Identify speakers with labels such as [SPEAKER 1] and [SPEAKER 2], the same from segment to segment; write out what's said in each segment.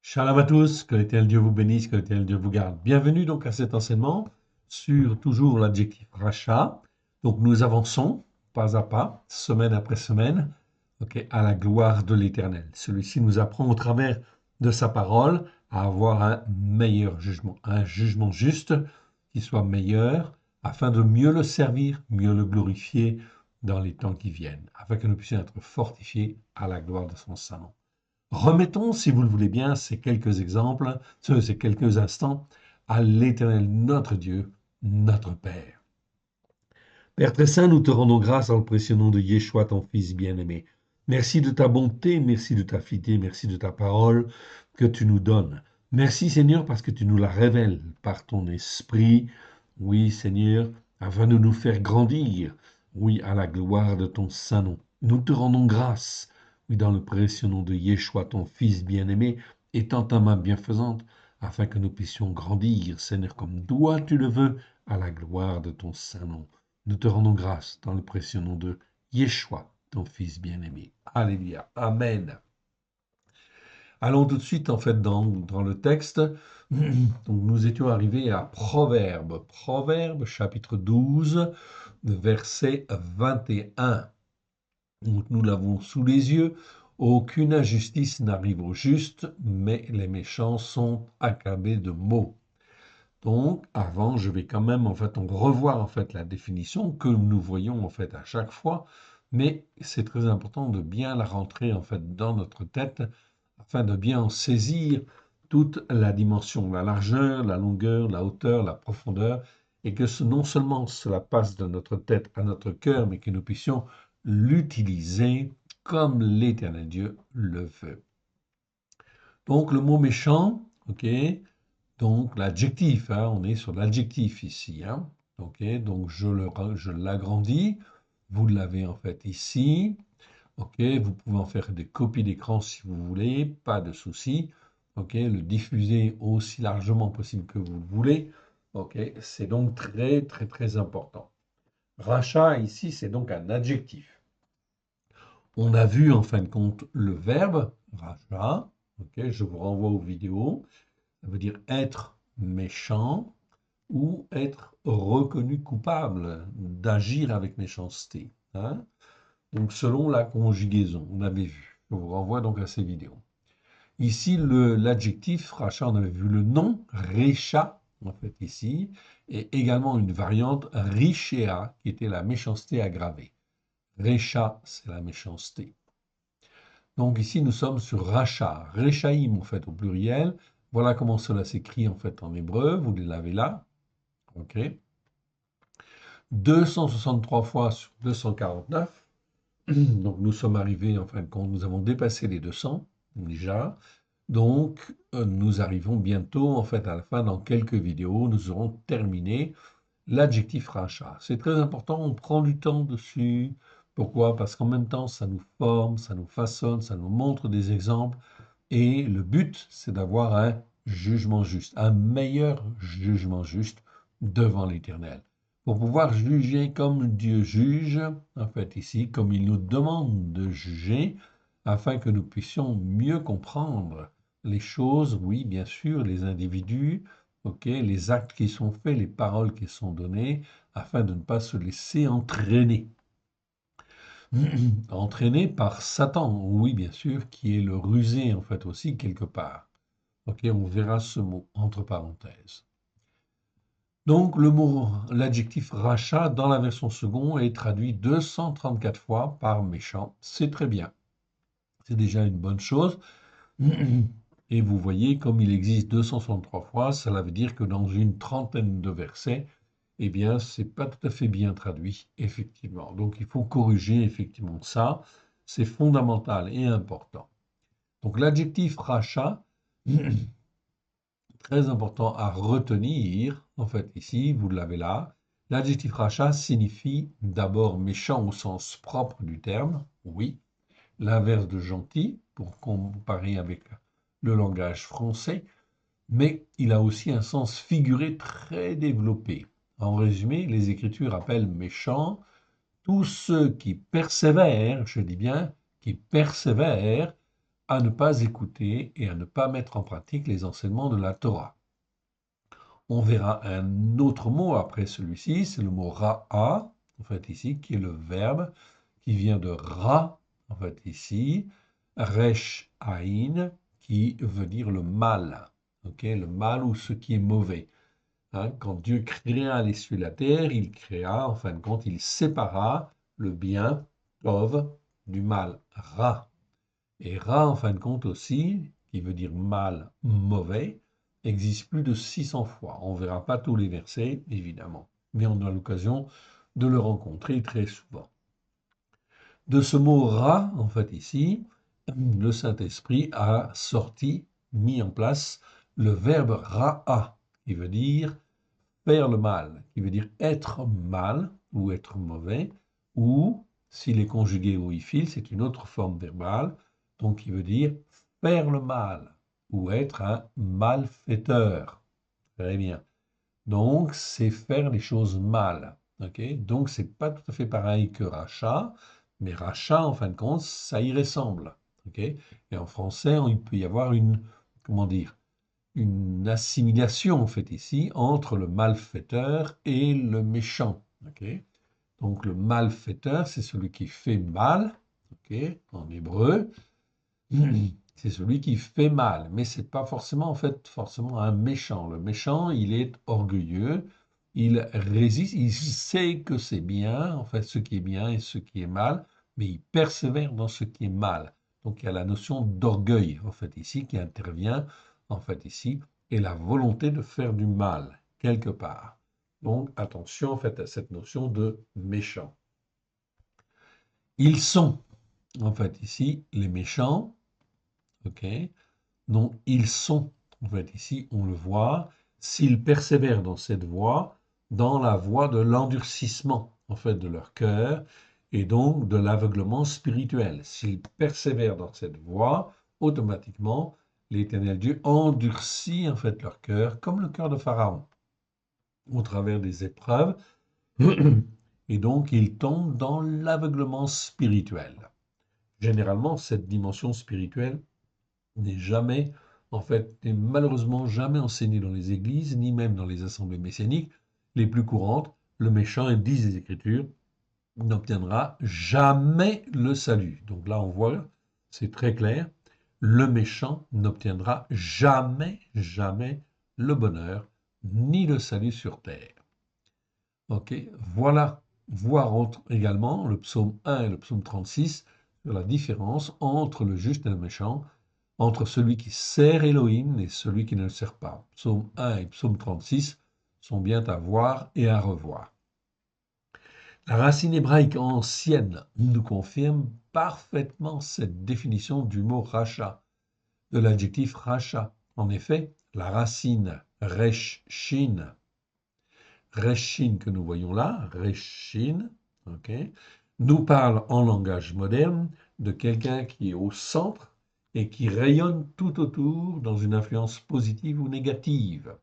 [SPEAKER 1] Shalom à tous, que l'Éternel Dieu vous bénisse, que l'Éternel Dieu vous garde. Bienvenue donc à cet enseignement sur toujours l'adjectif rachat. Donc nous avançons pas à pas, semaine après semaine, à la gloire de l'Éternel. Celui-ci nous apprend au travers de sa parole à avoir un meilleur jugement, un jugement juste qui soit meilleur, afin de mieux le servir, mieux le glorifier dans les temps qui viennent, afin que nous puissions être fortifiés à la gloire de son Saint nom. Remettons, si vous le voulez bien, ces quelques exemples, ces quelques instants à l'Éternel, notre Dieu, notre Père. Père très saint, nous te rendons grâce dans le précieux nom de Yeshua, ton Fils bien-aimé. Merci de ta bonté, merci de ta fidélité, merci de ta parole que tu nous donnes. Merci Seigneur parce que tu nous la révèles par ton esprit. Oui Seigneur, afin de nous faire grandir, oui, à la gloire de ton saint nom. Nous te rendons grâce, oui, dans le précieux nom de Yeshua, ton Fils bien-aimé, étends ta main bienfaisante, afin que nous puissions grandir, Seigneur, comme toi tu le veux, à la gloire de ton saint nom. Nous te rendons grâce dans le précieux nom de Yeshua, ton Fils bien-aimé. Alléluia. Amen. Allons tout de suite, en fait, dans le texte. Donc, nous étions arrivés à Proverbe. Proverbe, chapitre 12, verset 21. Donc, nous l'avons sous les yeux. Aucune injustice n'arrive au juste, mais les méchants sont accablés de maux. Donc, avant, je vais quand même, en fait, on revoir, en fait, la définition que nous voyons, en fait, à chaque fois, mais c'est très important de bien la rentrer, en fait, dans notre tête, afin de bien en saisir toute la dimension, la largeur, la longueur, la hauteur, la profondeur, et que non seulement cela passe de notre tête à notre cœur, mais que nous puissions l'utiliser comme l'Éternel Dieu le veut. Donc, le mot méchant, ok, donc l'adjectif, hein, on est sur l'adjectif ici. Hein, ok, donc je l'agrandis. Vous l'avez en fait ici. Ok, vous pouvez en faire des copies d'écran si vous voulez, pas de souci. Ok, le diffuser aussi largement possible que vous le voulez. Ok, c'est donc très très très important. Rachat ici, c'est donc un adjectif. On a vu en fin de compte le verbe rachat. Ok, je vous renvoie aux vidéos. Ça veut dire être méchant ou être reconnu coupable d'agir avec méchanceté. Hein. Donc selon la conjugaison, on avait vu. Je vous renvoie donc à ces vidéos. Ici, l'adjectif rachat, on avait vu le nom, recha, en fait ici, et également une variante richea, qui était la méchanceté aggravée. Recha, c'est la méchanceté. Donc ici, nous sommes sur rachat, rechaïm en fait au pluriel. Voilà comment cela s'écrit en fait en hébreu, vous l'avez là. Ok. 263 fois sur 249. Donc nous sommes arrivés, en fin de compte, nous avons dépassé les 200 déjà. Donc nous arrivons bientôt, en fait, à la fin, dans quelques vidéos, nous aurons terminé l'adjectif rachat. C'est très important, on prend du temps dessus. Pourquoi? Parce qu'en même temps, ça nous forme, ça nous façonne, ça nous montre des exemples. Et le but, c'est d'avoir un jugement juste, un meilleur jugement juste devant l'Éternel. Pour pouvoir juger comme Dieu juge, en fait ici, comme il nous demande de juger, afin que nous puissions mieux comprendre les choses, oui, bien sûr, les individus, ok, les actes qui sont faits, les paroles qui sont données, afin de ne pas se laisser entraîner. Entraîné par Satan, oui, bien sûr, qui est le rusé, en fait, aussi, quelque part. Ok, on verra ce mot, entre parenthèses. Donc, le mot, l'adjectif rachat, dans la version seconde, est traduit 234 fois par méchant. C'est très bien. C'est déjà une bonne chose. Et vous voyez, comme il existe 263 fois, cela veut dire que dans une trentaine de versets, eh bien, c'est pas tout à fait bien traduit, effectivement. Donc, il faut corriger effectivement ça. C'est fondamental et important. Donc, l'adjectif rachat, très important à retenir, en fait, ici, vous l'avez là. L'adjectif rachat signifie d'abord méchant au sens propre du terme, oui. L'inverse de gentil, pour comparer avec le langage français, mais il a aussi un sens figuré très développé. En résumé, les Écritures appellent méchants tous ceux qui persévèrent, je dis bien, qui persévèrent à ne pas écouter et à ne pas mettre en pratique les enseignements de la Torah. On verra un autre mot après celui-ci, c'est le mot ra'a, en fait ici, qui est le verbe qui vient de ra, en fait ici, resh aïn, qui veut dire le mal, le mal ou ce qui est mauvais. Hein, quand Dieu créa les cieux et la terre, il créa, en fin de compte, il sépara le bien, tov, du mal, ra. Et ra, en fin de compte aussi, qui veut dire mal, mauvais, existe plus de 600 fois. On ne verra pas tous les versets, évidemment, mais on a l'occasion de le rencontrer très souvent. De ce mot ra, en fait, ici, le Saint-Esprit a sorti, mis en place le verbe ra'a, qui veut dire faire le mal, qui veut dire être mal ou être mauvais, ou s'il est conjugué au ifil, c'est une autre forme verbale, donc qui veut dire faire le mal ou être un malfaiteur. Très bien. Donc, c'est faire les choses mal. Donc, c'est pas tout à fait pareil que rachat, mais rachat, en fin de compte, ça y ressemble. Et en français, il peut y avoir une, comment dire, une assimilation en fait ici entre le malfaiteur et le méchant. Donc le malfaiteur, c'est celui qui fait mal, en hébreu, c'est celui qui fait mal, mais c'est pas forcément en fait forcément un méchant. Le méchant, il est orgueilleux, il résiste, il sait que c'est bien, en fait ce qui est bien et ce qui est mal, mais il persévère dans ce qui est mal. Donc il y a la notion d'orgueil en fait ici qui intervient en fait ici et la volonté de faire du mal quelque part. Donc attention en fait à cette notion de méchant. Ils sont en fait ici les méchants, ok? Donc, ils sont, en fait, ici, on le voit, s'ils persévèrent dans cette voie, dans la voie de l'endurcissement, en fait, de leur cœur, et donc de l'aveuglement spirituel. S'ils persévèrent dans cette voie, automatiquement, l'Éternel Dieu endurcit, en fait, leur cœur, comme le cœur de Pharaon, au travers des épreuves, et donc ils tombent dans l'aveuglement spirituel. Généralement, cette dimension spirituelle n'est jamais, en fait, n'est malheureusement jamais enseigné dans les églises, ni même dans les assemblées messianiques les plus courantes. Le méchant, disent les Écritures, n'obtiendra jamais le salut. Donc là, on voit, c'est très clair, le méchant n'obtiendra jamais, jamais le bonheur, ni le salut sur terre. Ok, voilà, voir également le psaume 1 et le psaume 36 sur la différence entre le juste et le méchant, entre celui qui sert Elohim et celui qui ne le sert pas. Psaume 1 et psaume 36 sont bien à voir et à revoir. La racine hébraïque ancienne nous confirme parfaitement cette définition du mot racha, de l'adjectif racha. En effet, la racine reshin, reshin que nous voyons là, reshin, nous parle en langage moderne de quelqu'un qui est au centre et qui rayonne tout autour dans une influence positive ou négative.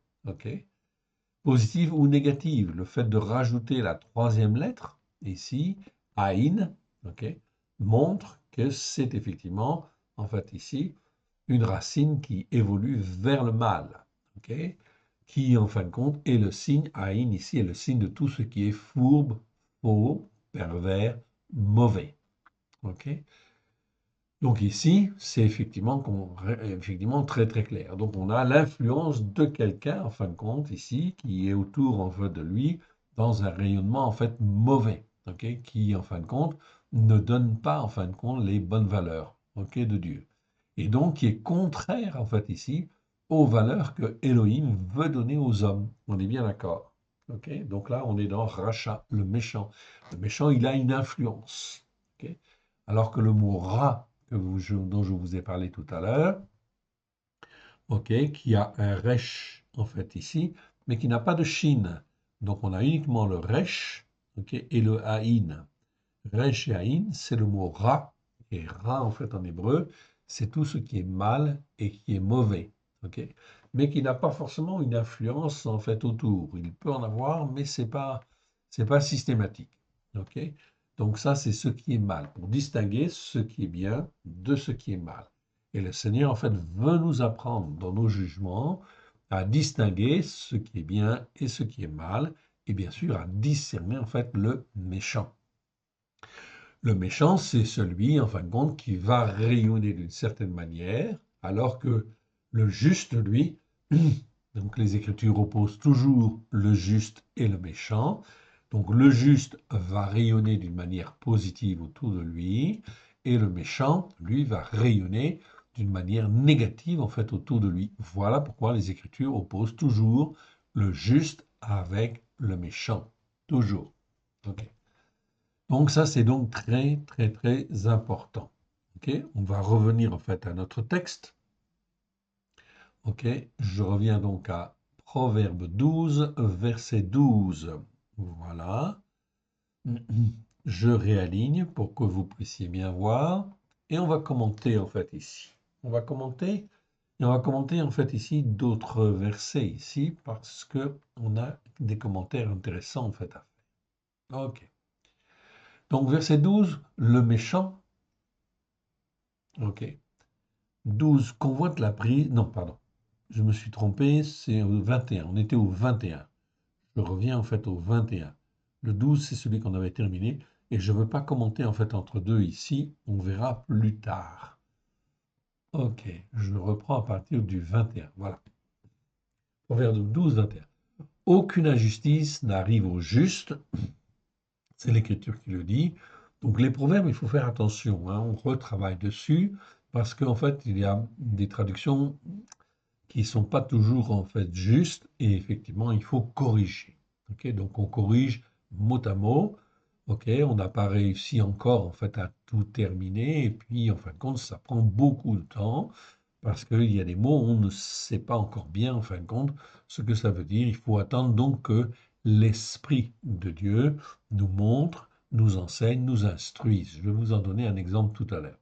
[SPEAKER 1] Positive ou négative, le fait de rajouter la troisième lettre, ici, Aïn, montre que c'est effectivement, en fait ici, une racine qui évolue vers le mal, qui en fin de compte est le signe, Aïn ici est le signe de tout ce qui est fourbe, faux, pervers, mauvais. Donc ici, c'est effectivement, effectivement très très clair. Donc on a l'influence de quelqu'un, en fin de compte, ici, qui est autour en fait de lui, dans un rayonnement en fait mauvais, qui en fin de compte ne donne pas en fin de compte les bonnes valeurs, de Dieu. Et donc qui est contraire en fait ici aux valeurs que Elohim veut donner aux hommes. On est bien d'accord. Donc là, on est dans rachat, le méchant. Le méchant, il a une influence. Alors que le mot rat dont je vous ai parlé tout à l'heure, qui a un resh en fait ici, mais qui n'a pas de shin. Donc on a uniquement le resh et le haïn. Resh et haïn, c'est le mot ra, et ra en fait en hébreu, c'est tout ce qui est mal et qui est mauvais, mais qui n'a pas forcément une influence en fait autour. Il peut en avoir, mais c'est pas systématique. Donc ça, c'est ce qui est mal, pour distinguer ce qui est bien de ce qui est mal. Et le Seigneur, en fait, veut nous apprendre dans nos jugements à distinguer ce qui est bien et ce qui est mal, et bien sûr à discerner, en fait, le méchant. Le méchant, c'est celui, en fin de compte, qui va rayonner d'une certaine manière, alors que le juste, lui, donc les Écritures opposent toujours le juste et le méchant. Donc le juste va rayonner d'une manière positive autour de lui, et le méchant, lui, va rayonner d'une manière négative, en fait, autour de lui. Voilà pourquoi les Écritures opposent toujours le juste avec le méchant. Toujours. Ok. Donc ça, c'est donc très, très, très important. Ok, on va revenir en fait à notre texte. Ok, je reviens donc à Proverbe 12, verset 12. Voilà. Je réaligne pour que vous puissiez bien voir. Et on va commenter en fait ici. On va commenter. Et on va commenter en fait ici d'autres versets ici parce que on a des commentaires intéressants en fait à faire. Ok. Donc verset 12, le méchant. Ok. 12 convoite la prise. Non, pardon. Je me suis trompé, c'est au 21. On était au 21. Je reviens en fait au 21. Le 12, c'est celui qu'on avait terminé. Et je ne veux pas commenter en fait entre deux ici. On verra plus tard. Ok, je reprends à partir du 21. Voilà. Proverbe 12, 21. Aucune injustice n'arrive au juste. C'est l'Écriture qui le dit. Donc les proverbes, il faut faire attention. Hein, on retravaille dessus parce qu'en fait, il y a des traductions qui ne sont pas toujours en fait justes et effectivement il faut corriger. Ok, donc on corrige mot à mot. Ok, on n'a pas réussi encore en fait à tout terminer et puis en fin de compte ça prend beaucoup de temps parce qu'il y a des mots on ne sait pas encore bien en fin de compte ce que ça veut dire. Il faut attendre donc que l'Esprit de Dieu nous montre, nous enseigne, nous instruise. Je vais vous en donner un exemple tout à l'heure.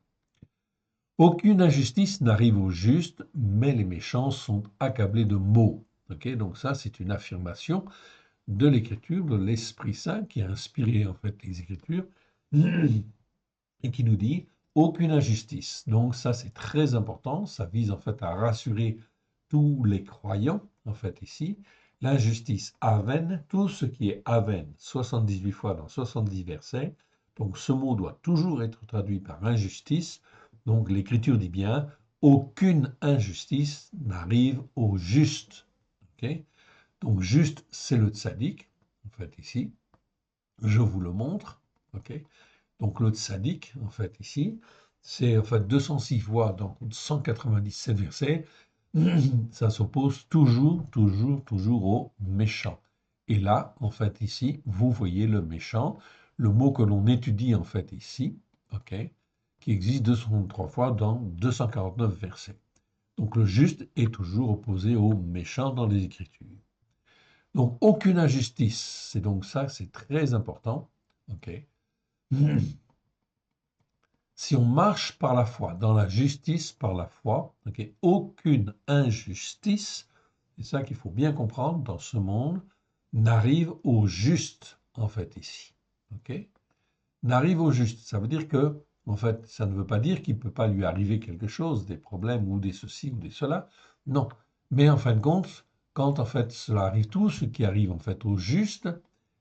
[SPEAKER 1] Aucune injustice n'arrive au juste, mais les méchants sont accablés de maux. Okay, donc ça, c'est une affirmation de l'Écriture, de l'Esprit Saint qui a inspiré en fait les Écritures et qui nous dit aucune injustice. Donc ça, c'est très important. Ça vise en fait à rassurer tous les croyants en fait ici. L'injustice aven, tout ce qui est aven, 78 fois dans 70 versets. Donc ce mot doit toujours être traduit par injustice. Donc l'Écriture dit bien aucune injustice n'arrive au juste. Okay, donc juste, c'est le tzaddik, en fait ici. Je vous le montre. Okay, donc le tzaddik, en fait ici, c'est en fait 206 fois dans 197 versets. Ça s'oppose toujours, toujours, toujours au méchant. Et là, en fait, ici, vous voyez le méchant, le mot que l'on étudie, en fait, ici, ok, qui existe 203 fois dans 249 versets. Donc le juste est toujours opposé au méchant dans les Écritures. Donc aucune injustice, c'est donc ça, c'est très important, ok. Si on marche par la foi, dans la justice par la foi, okay, aucune injustice, c'est ça qu'il faut bien comprendre dans ce monde, n'arrive au juste, en fait, ici. Okay, n'arrive au juste. Ça veut dire que, en fait, ça ne veut pas dire qu'il ne peut pas lui arriver quelque chose, des problèmes ou des ceci ou des cela. Non. Mais en fin de compte, quand en fait cela arrive, tout ce qui arrive en fait au juste,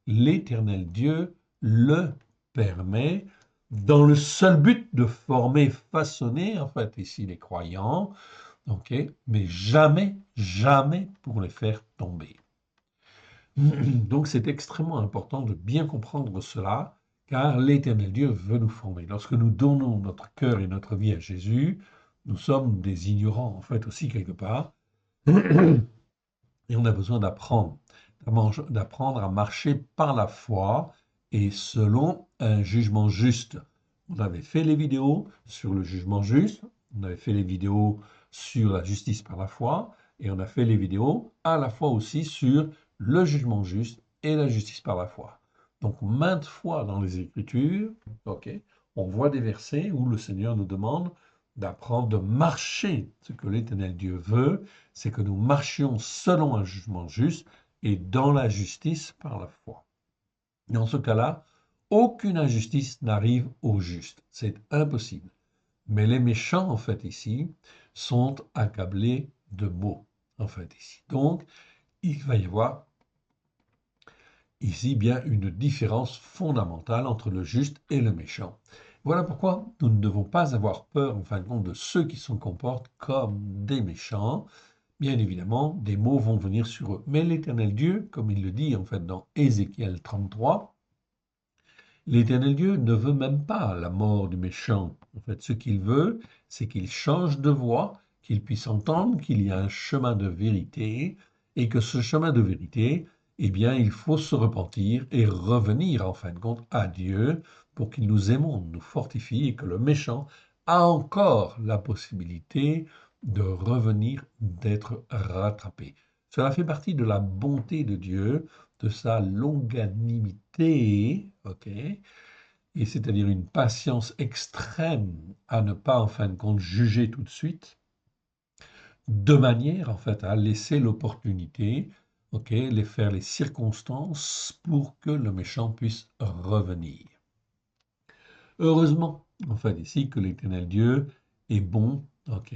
[SPEAKER 1] l'Éternel Dieu le permet dans le seul but de former, façonner en fait ici les croyants, ok, mais jamais, jamais pour les faire tomber. Donc c'est extrêmement important de bien comprendre cela, car l'Éternel Dieu veut nous former. Lorsque nous donnons notre cœur et notre vie à Jésus, nous sommes des ignorants en fait aussi quelque part, et on a besoin d'apprendre à marcher par la foi et selon un jugement juste. On avait fait les vidéos sur le jugement juste, on avait fait les vidéos sur la justice par la foi, et on a fait les vidéos à la fois aussi sur le jugement juste et la justice par la foi. Donc maintes fois dans les Écritures, ok, on voit des versets où le Seigneur nous demande d'apprendre de marcher. Ce que l'Éternel Dieu veut, c'est que nous marchions selon un jugement juste et dans la justice par la foi. Dans ce cas-là, aucune injustice n'arrive au juste. C'est impossible. Mais les méchants, en fait, ici, sont accablés de maux, en fait, ici. Donc, il va y avoir ici bien une différence fondamentale entre le juste et le méchant. Voilà pourquoi nous ne devons pas avoir peur, en fin de compte, de ceux qui se comportent comme des méchants. Bien évidemment, des maux vont venir sur eux. Mais l'Éternel Dieu, comme il le dit en fait dans Ézéchiel 33, l'Éternel Dieu ne veut même pas la mort du méchant. En fait, ce qu'il veut, c'est qu'il change de voie, qu'il puisse entendre qu'il y a un chemin de vérité et que ce chemin de vérité, eh bien, il faut se repentir et revenir en fin de compte à Dieu pour qu'il nous émonde, nous fortifie et que le méchant a encore la possibilité de revenir, d'être rattrapé. Cela fait partie de la bonté de Dieu, de sa longanimité, ok, et c'est-à-dire une patience extrême à ne pas en fin de compte juger tout de suite, de manière en fait à laisser l'opportunité, ok, les faire les circonstances pour que le méchant puisse revenir. Heureusement, en fait ici que l'Éternel Dieu est bon, ok,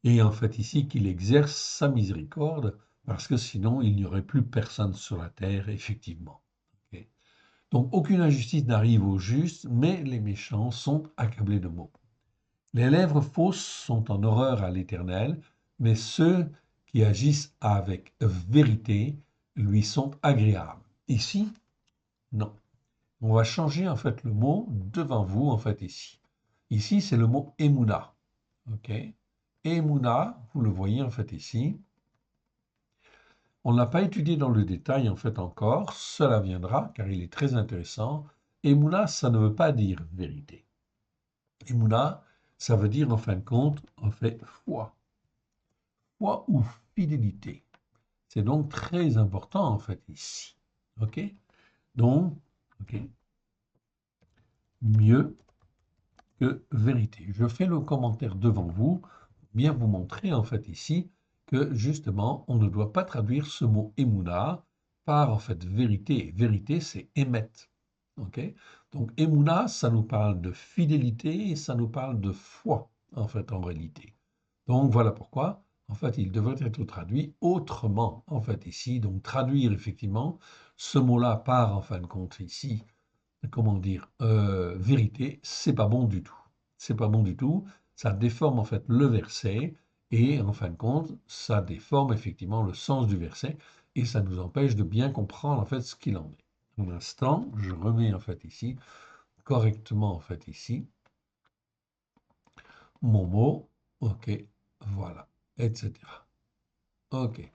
[SPEAKER 1] et en fait ici qu'il exerce sa miséricorde, parce que sinon il n'y aurait plus personne sur la terre, effectivement. Ok. Donc aucune injustice n'arrive aux justes, mais les méchants sont accablés de maux. Les lèvres fausses sont en horreur à l'Éternel, mais ceux qui agissent avec vérité lui sont agréables. Ici, non. On va changer en fait le mot devant vous en fait ici. Ici, c'est le mot Emouna. Ok. Emouna, vous le voyez en fait ici. On ne l'a pas étudié dans le détail en fait encore, cela viendra car il est très intéressant. Emouna, ça ne veut pas dire vérité. Emouna, ça veut dire en fin de compte, en fait, foi. Foi ou fidélité. C'est donc très important en fait ici. Ok. Donc, ok, mieux que vérité. Je fais le commentaire devant vous, pour bien vous montrer en fait ici que justement, on ne doit pas traduire ce mot Emouna par en fait vérité. Vérité, c'est émet. Ok. Donc Emouna, ça nous parle de fidélité et ça nous parle de foi en fait en réalité. Donc voilà pourquoi en fait il devrait être traduit autrement en fait ici. Donc traduire effectivement ce mot-là par en fin de compte ici, comment dire, vérité, c'est pas bon du tout. C'est pas bon du tout. Ça déforme en fait le verset et en fin de compte, ça déforme effectivement le sens du verset et ça nous empêche de bien comprendre en fait ce qu'il en est. Un instant, je remets en fait ici correctement en fait ici mon mot, ok, voilà, etc. Ok.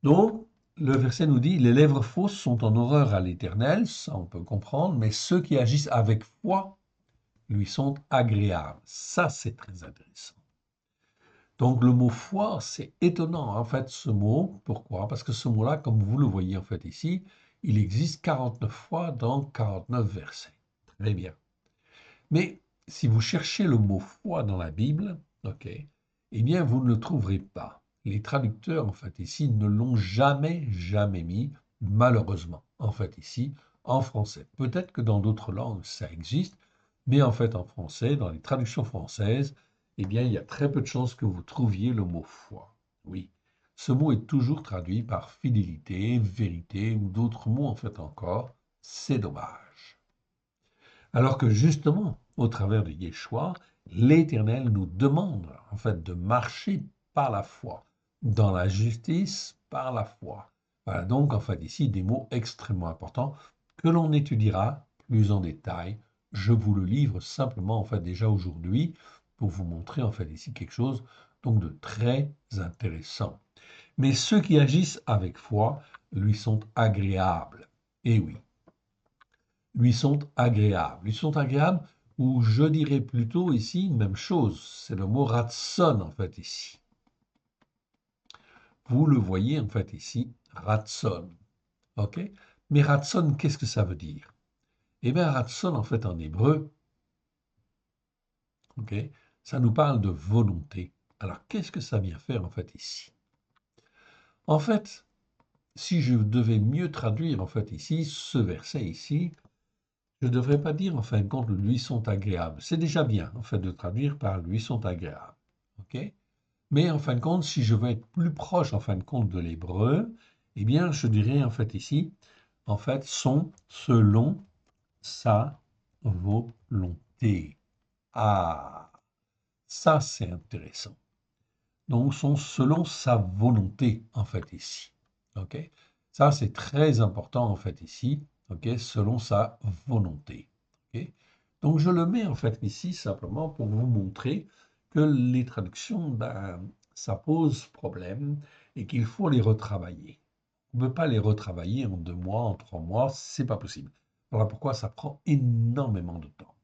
[SPEAKER 1] Donc, le verset nous dit, les lèvres fausses sont en horreur à l'Éternel, ça on peut comprendre, mais ceux qui agissent avec foi lui sont agréables. Ça, c'est très intéressant. Donc, le mot foi, c'est étonnant, en fait, ce mot. Pourquoi? Parce que ce mot-là, comme vous le voyez, en fait, ici, il existe 49 fois dans 49 versets. Très bien. Mais si vous cherchez le mot foi dans la Bible, ok, eh bien, vous ne le trouverez pas. Les traducteurs, en fait, ici, ne l'ont jamais mis, malheureusement, en fait, ici, en français. Peut-être que dans d'autres langues, ça existe, mais en fait, en français, dans les traductions françaises, eh bien, il y a très peu de chances que vous trouviez le mot foi. Oui. Ce mot est toujours traduit par fidélité, vérité ou d'autres mots, en fait, encore. C'est dommage. Alors que justement, au travers de Yeshua, l'Éternel nous demande en fait de marcher par la foi, dans la justice par la foi. Voilà donc en fait ici des mots extrêmement importants que l'on étudiera plus en détail. Je vous le livre simplement en fait déjà aujourd'hui pour vous montrer en fait ici quelque chose donc de très intéressant. Mais ceux qui agissent avec foi lui sont agréables. Et oui, lui sont agréables. Lui sont agréables, ou je dirais plutôt ici, même chose, c'est le mot ratson en fait ici. Vous le voyez en fait ici, ratson. Ok. Mais ratson, qu'est-ce que ça veut dire? Eh bien, ratson en fait en hébreu, ok, ça nous parle de volonté. Alors, qu'est-ce que ça vient faire en fait ici? En fait, si je devais mieux traduire en fait ici, ce verset ici, Je ne devrais pas dire, en fin de compte, lui sont agréables. C'est déjà bien, en fait, de traduire par lui sont agréables. OK? Mais en fin de compte, si je veux être plus proche, en fin de compte, de l'hébreu, eh bien, je dirais, en fait, ici, en fait, sont selon sa volonté. Ah, ça, c'est intéressant. Donc, sont selon sa volonté, en fait, ici. OK? Ça, c'est très important, en fait, ici. OK? Selon sa volonté. OK? Donc, je le mets, en fait, ici, simplement pour vous montrer que les traductions, ben, ça pose problème et qu'il faut les retravailler. On ne peut pas les retravailler en 2 mois, en 3 mois, c'est pas possible. Voilà pourquoi ça prend énormément de temps.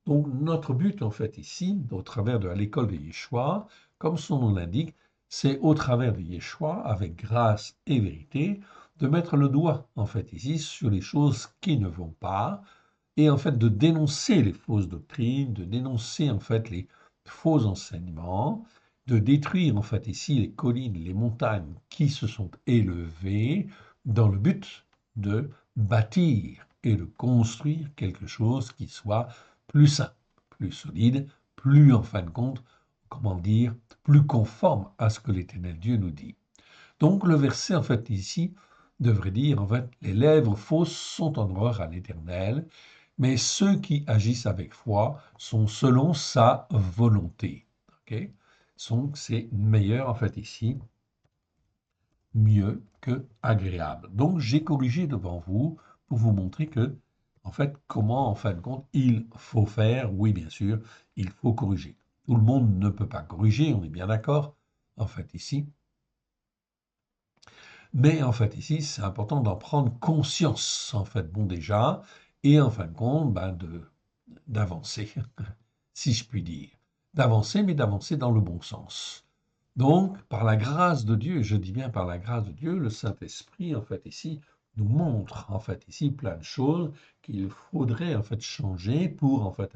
[SPEAKER 1] Donc, notre but, en fait, ici, au travers de l'école de Yeshua, comme son nom l'indique, c'est au travers de Yeshua, avec grâce et vérité, de mettre le doigt, en fait, ici, sur les choses qui ne vont pas, et en fait, de dénoncer les fausses doctrines, de dénoncer, en fait, les faux enseignements, de détruire, en fait, ici, les collines, les montagnes qui se sont élevées, dans le but de bâtir et de construire quelque chose qui soit plus sain, plus solide, plus en fin de compte, comment dire, plus conforme à ce que l'Éternel Dieu nous dit. Donc le verset en fait ici devrait dire en fait les lèvres fausses sont en horreur à l'Éternel, mais ceux qui agissent avec foi sont selon sa volonté. Ok? Donc c'est meilleur en fait ici, mieux que agréable. Donc j'ai corrigé devant vous pour vous montrer que en fait comment en fin de compte il faut faire. Oui bien sûr, il faut corriger. Tout le monde ne peut pas corriger, on est bien d'accord. En fait ici, mais en fait, ici, c'est important d'en prendre conscience, en fait, bon déjà, et en fin de compte, ben, d'avancer, si je puis dire. D'avancer, mais d'avancer dans le bon sens. Donc, par la grâce de Dieu, et je dis bien par la grâce de Dieu, le Saint-Esprit, en fait, ici, nous montre, en fait, ici, plein de choses qu'il faudrait, en fait, changer pour, en fait,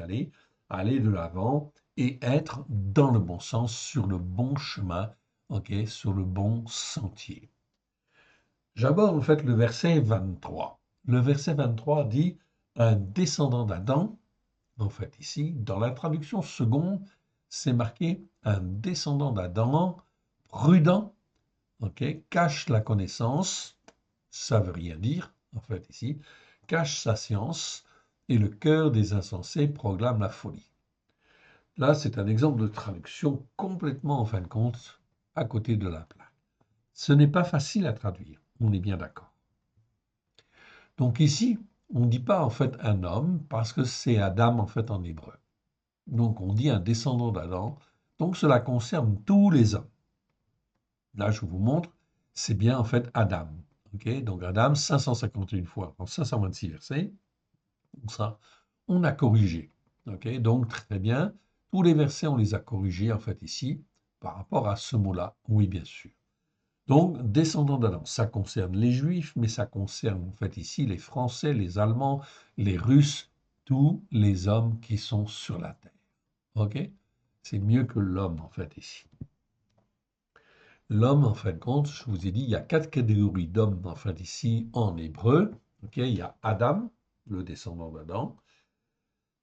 [SPEAKER 1] aller de l'avant et être dans le bon sens, sur le bon chemin, ok, sur le bon sentier. J'aborde en fait le verset 23. Le verset 23 dit un descendant d'Adam. En fait, ici, dans la traduction seconde, c'est marqué un descendant d'Adam prudent, ok, cache la connaissance, ça veut rien dire, en fait, ici, cache sa science, et le cœur des insensés proclame la folie. Là, c'est un exemple de traduction complètement, en fin de compte, à côté de la plaque. Ce n'est pas facile à traduire, on est bien d'accord. Donc ici, on ne dit pas en fait un homme parce que c'est Adam en fait en hébreu. Donc on dit un descendant d'Adam. Donc cela concerne tous les hommes. Là, je vous montre, c'est bien en fait Adam. Ok, donc Adam, 551 fois en 526 versets. Donc ça, on a corrigé. Ok, donc très bien. Tous les versets, on les a corrigés en fait ici par rapport à ce mot-là. Oui, bien sûr. Donc, descendants d'Adam, ça concerne les Juifs, mais ça concerne en fait ici les Français, les Allemands, les Russes, tous les hommes qui sont sur la terre. OK? C'est mieux que l'homme en fait ici. L'homme, en fin de compte, je vous ai dit, il y a 4 catégories d'hommes en fait ici en hébreu. OK? Il y a Adam, le descendant d'Adam.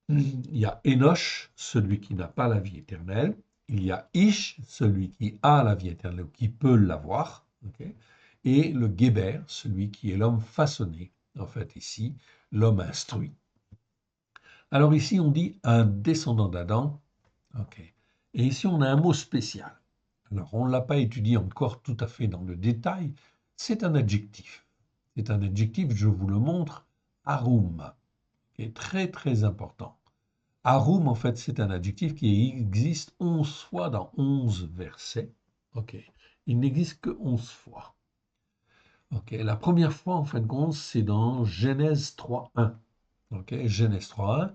[SPEAKER 1] Il y a Enoch, celui qui n'a pas la vie éternelle. Il y a Ish, celui qui a la vie éternelle, ou qui peut l'avoir. Ok. Et le Géber, celui qui est l'homme façonné, en fait ici, l'homme instruit. Alors ici, on dit un descendant d'Adam. Ok. Et ici, on a un mot spécial. Alors, on ne l'a pas étudié encore tout à fait dans le détail. C'est un adjectif. C'est un adjectif, je vous le montre, arum, qui est très très important. Arum, en fait, c'est un adjectif qui existe 11 fois dans 11 versets. Ok. Il n'existe que 11 fois. Ok. La première fois, en fin de compte, c'est dans Genèse 3.1. Ok. Genèse 3.1,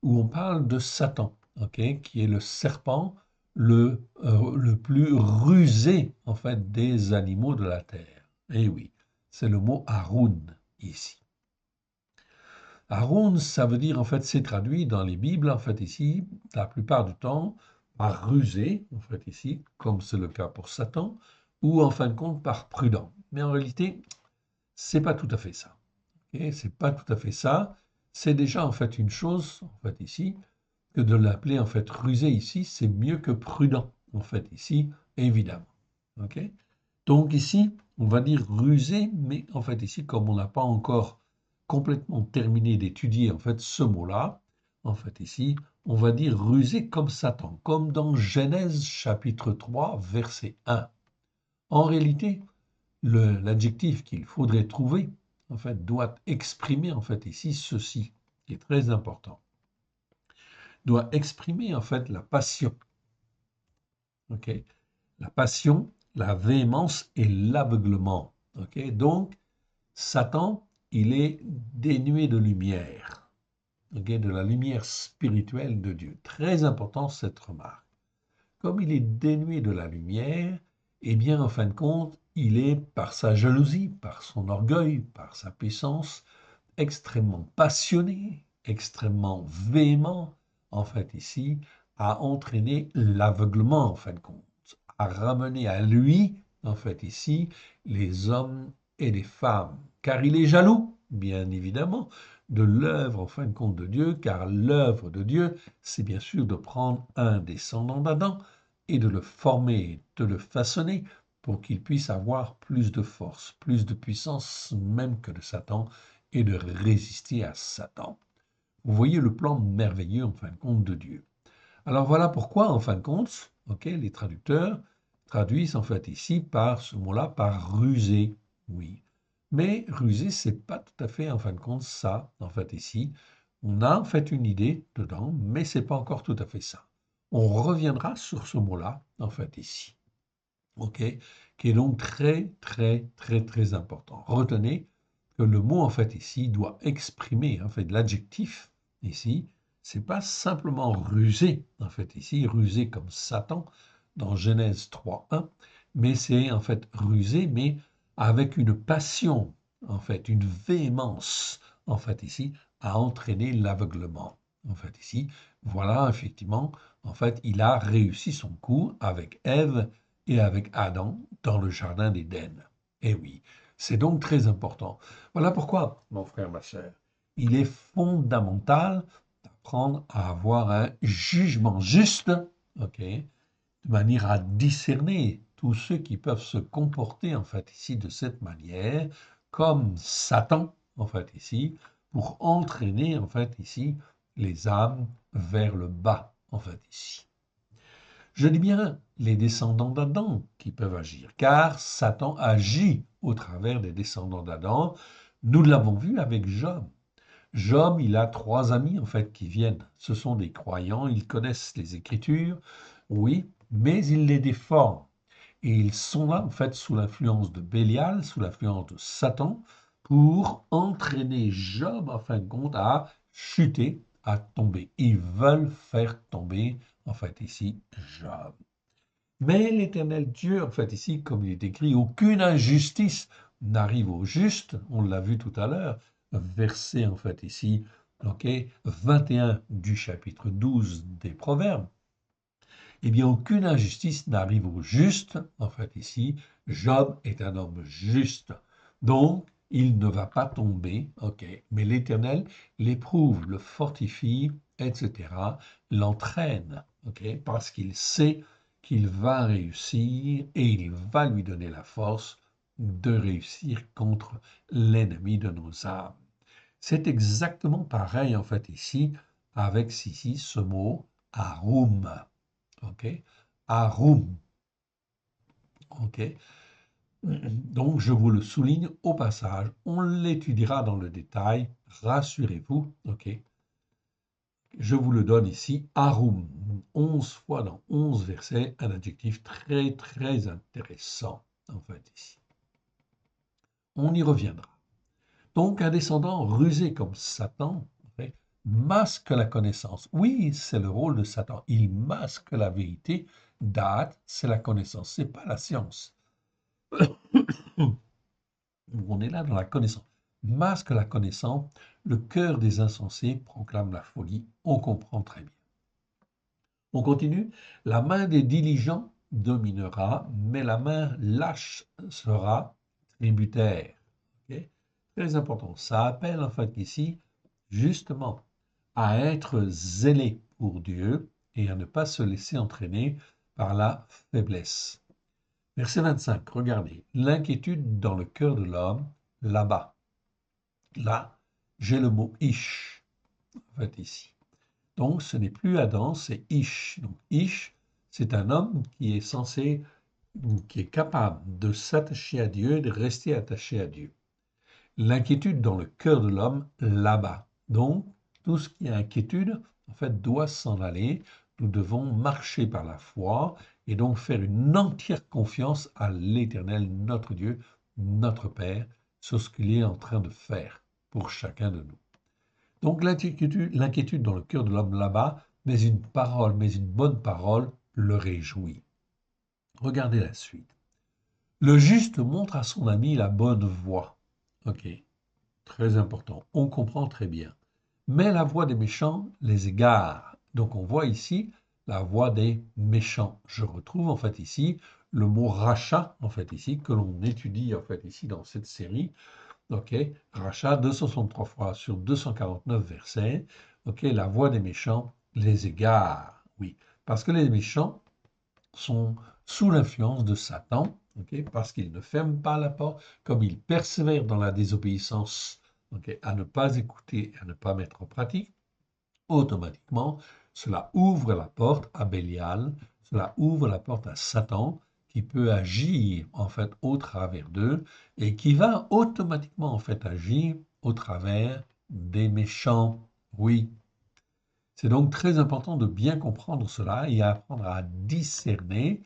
[SPEAKER 1] où on parle de Satan, ok, qui est le serpent le plus rusé, en fait, des animaux de la terre. Eh oui, c'est le mot Haroun ici. Haroun, ça veut dire, en fait, c'est traduit dans les Bibles, en fait, ici, la plupart du temps, par rusé, en fait, ici, comme c'est le cas pour Satan, ou en fin de compte, par prudent. Mais en réalité, c'est pas tout à fait ça. Okay, c'est pas tout à fait ça. c'est déjà en fait une chose, en fait ici, que de l'appeler en fait rusé ici, c'est mieux que prudent, en fait ici, évidemment. Ok? Donc ici, on va dire rusé, mais en fait ici, comme on n'a pas encore complètement terminé d'étudier en fait ce mot-là, en fait ici, on va dire rusé comme Satan, comme dans Genèse chapitre 3, verset 1. En réalité, l'adjectif qu'il faudrait trouver, en fait, doit exprimer en fait ici ceci, qui est très important, doit exprimer en fait la passion. Ok? La passion, la véhémence et l'aveuglement. Ok? Donc, Satan, il est dénué de lumière, ok, de la lumière spirituelle de Dieu. Très important cette remarque. Comme il est dénué de la lumière, eh bien, en fin de compte, il est, par sa jalousie, par son orgueil, par sa puissance, extrêmement passionné, extrêmement véhément, en fait, ici, à entraîner l'aveuglement, en fin de compte, à ramener à lui, en fait, ici, les hommes et les femmes. Car il est jaloux, bien évidemment, de l'œuvre, en fin de compte, de Dieu, car l'œuvre de Dieu, c'est bien sûr de prendre un descendant d'Adam et de le former, de le façonner pour qu'il puisse avoir plus de force, plus de puissance même que de Satan, et de résister à Satan. Vous voyez le plan merveilleux, en fin de compte, de Dieu. Alors voilà pourquoi, en fin de compte, ok, les traducteurs traduisent en fait ici par ce mot-là, par rusé, oui. Mais rusé, c'est pas tout à fait, en fin de compte, ça, en fait ici. On a en fait une idée dedans, mais c'est pas encore tout à fait ça. On reviendra sur ce mot-là, en fait ici, ok, qui est donc très, très, très, très important. Retenez que le mot, en fait, ici, doit exprimer, en fait, l'adjectif, ici, c'est pas simplement rusé, en fait, ici, rusé comme Satan, dans Genèse 3.1, mais c'est, en fait, rusé, mais avec une passion, en fait, une véhémence, en fait, ici, à entraîner l'aveuglement. En fait, ici, voilà, effectivement, en fait, il a réussi son coup avec Ève et avec Adam dans le jardin d'Éden. Eh oui, c'est donc très important. Voilà pourquoi, mon frère, ma sœur, il est fondamental d'apprendre à avoir un jugement juste, ok, de manière à discerner tous ceux qui peuvent se comporter, en fait, ici, de cette manière, comme Satan, en fait, ici, pour entraîner, en fait, ici, les âmes vers le bas, en fait, ici. Je dis bien les descendants d'Adam qui peuvent agir, car Satan agit au travers des descendants d'Adam. Nous l'avons vu avec Job. Job, il a trois amis en fait qui viennent. Ce sont des croyants, ils connaissent les Écritures, oui, mais ils les déforment. Et ils sont là en fait sous l'influence de Bélial, sous l'influence de Satan, pour entraîner Job en fin de compte à chuter, à tomber. Ils veulent faire tomber en fait ici Job. Mais l'Éternel Dieu, en fait, ici, comme il est écrit, aucune injustice n'arrive au juste, on l'a vu tout à l'heure, verset, en fait, ici, ok, 21 du chapitre 12 des Proverbes. Eh bien, aucune injustice n'arrive au juste, en fait, ici, Job est un homme juste. Donc, il ne va pas tomber, ok, mais l'Éternel l'éprouve, le fortifie, etc., l'entraîne, ok, parce qu'il sait qu'il va réussir et il va lui donner la force de réussir contre l'ennemi de nos âmes. C'est exactement pareil en fait ici avec ici ce mot arum. Ok, arum. Ok, donc je vous le souligne au passage. On l'étudiera dans le détail. Rassurez-vous. Ok, je vous le donne ici, arum, 11 fois dans 11 versets, un adjectif très très intéressant, en fait, ici. On y reviendra. Donc, un descendant rusé comme Satan, en fait, masque la connaissance. Oui, c'est le rôle de Satan. Il masque la vérité. Date, c'est la connaissance, c'est pas la science. On est là dans la connaissance. Masque la connaissance, le cœur des insensés proclame la folie. On comprend très bien. On continue. La main des diligents dominera, mais la main lâche sera tributaire. Ok, très important. Ça appelle en fait ici justement à être zélé pour Dieu et à ne pas se laisser entraîner par la faiblesse. Verset 25, regardez, l'inquiétude dans le cœur de l'homme, là-bas. Là, j'ai le mot Ish, en fait, ici. Donc, ce n'est plus Adam, c'est Ish. Donc, Ish, c'est un homme qui est censé, qui est capable de s'attacher à Dieu et de rester attaché à Dieu. L'inquiétude dans le cœur de l'homme, là-bas. Donc, tout ce qui est inquiétude, en fait, doit s'en aller. Nous devons marcher par la foi et donc faire une entière confiance à l'Éternel, notre Dieu, notre Père, sur ce qu'il est en train de faire pour chacun de nous. Donc, l'inquiétude dans le cœur de l'homme là-bas, mais une parole, mais une bonne parole le réjouit. Regardez la suite. Le juste montre à son ami la bonne voie. Ok. Très important, on comprend très bien. Mais la voix des méchants les égare. Donc on voit ici la voix des méchants. Je retrouve en fait ici le mot rachat, en fait ici, que l'on étudie en fait ici dans cette série. Ok, rachat 263 fois sur 249 versets. Ok, la voix des méchants les égare. Oui, parce que les méchants sont sous l'influence de Satan, okay, parce qu'ils ne ferment pas la porte, comme ils persévèrent dans la désobéissance, okay, à ne pas écouter, à ne pas mettre en pratique, automatiquement, cela ouvre la porte à Bélial, cela ouvre la porte à Satan, qui peut agir en fait au travers d'eux et qui va automatiquement en fait agir au travers des méchants. Oui, c'est donc très important de bien comprendre cela et apprendre à discerner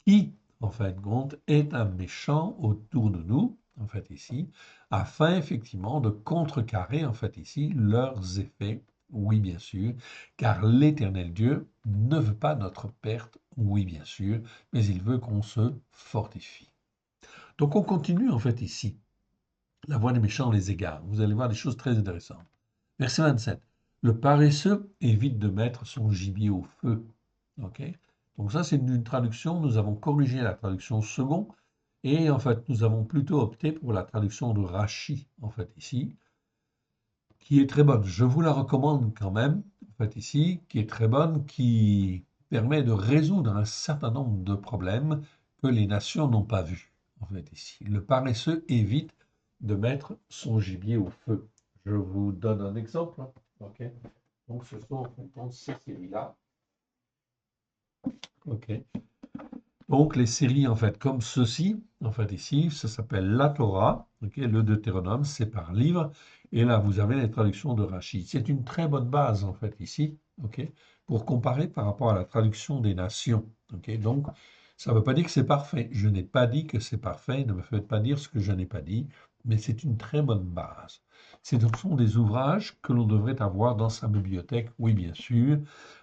[SPEAKER 1] qui, en fin de compte, est un méchant autour de nous, en fait ici, afin effectivement de contrecarrer, en fait ici, leurs effets, oui bien sûr, car l'Éternel Dieu ne veut pas notre perte, oui bien sûr, mais il veut qu'on se fortifie. Donc on continue en fait ici. La voix des méchants les égare. Vous allez voir des choses très intéressantes. Verset 27. Le paresseux évite de mettre son gibier au feu. Ok. Donc ça, c'est une traduction. Nous avons corrigé la traduction second. Et en fait, nous avons plutôt opté pour la traduction de Rachi, en fait, ici, qui est très bonne. Je vous la recommande quand même, en fait, ici, qui est très bonne, qui permet de résoudre un certain nombre de problèmes que les nations n'ont pas vus, en fait, ici. Le paresseux évite de mettre son gibier au feu. Je vous donne un exemple. Ok. Donc, ce sont dans ces séries-là. Ok. Donc, les séries, en fait, comme ceci, en fait, ici, ça s'appelle la Torah, ok, le Deutéronome, c'est par livre, et là, vous avez les traductions de Rachid. C'est une très bonne base, en fait, ici, ok, pour comparer par rapport à la traduction des nations, ok. Donc, ça ne veut pas dire que c'est parfait. Je n'ai pas dit que c'est parfait, ne me faites pas dire ce que je n'ai pas dit, mais c'est une très bonne base. Ce sont des ouvrages que l'on devrait avoir dans sa bibliothèque, oui, bien sûr,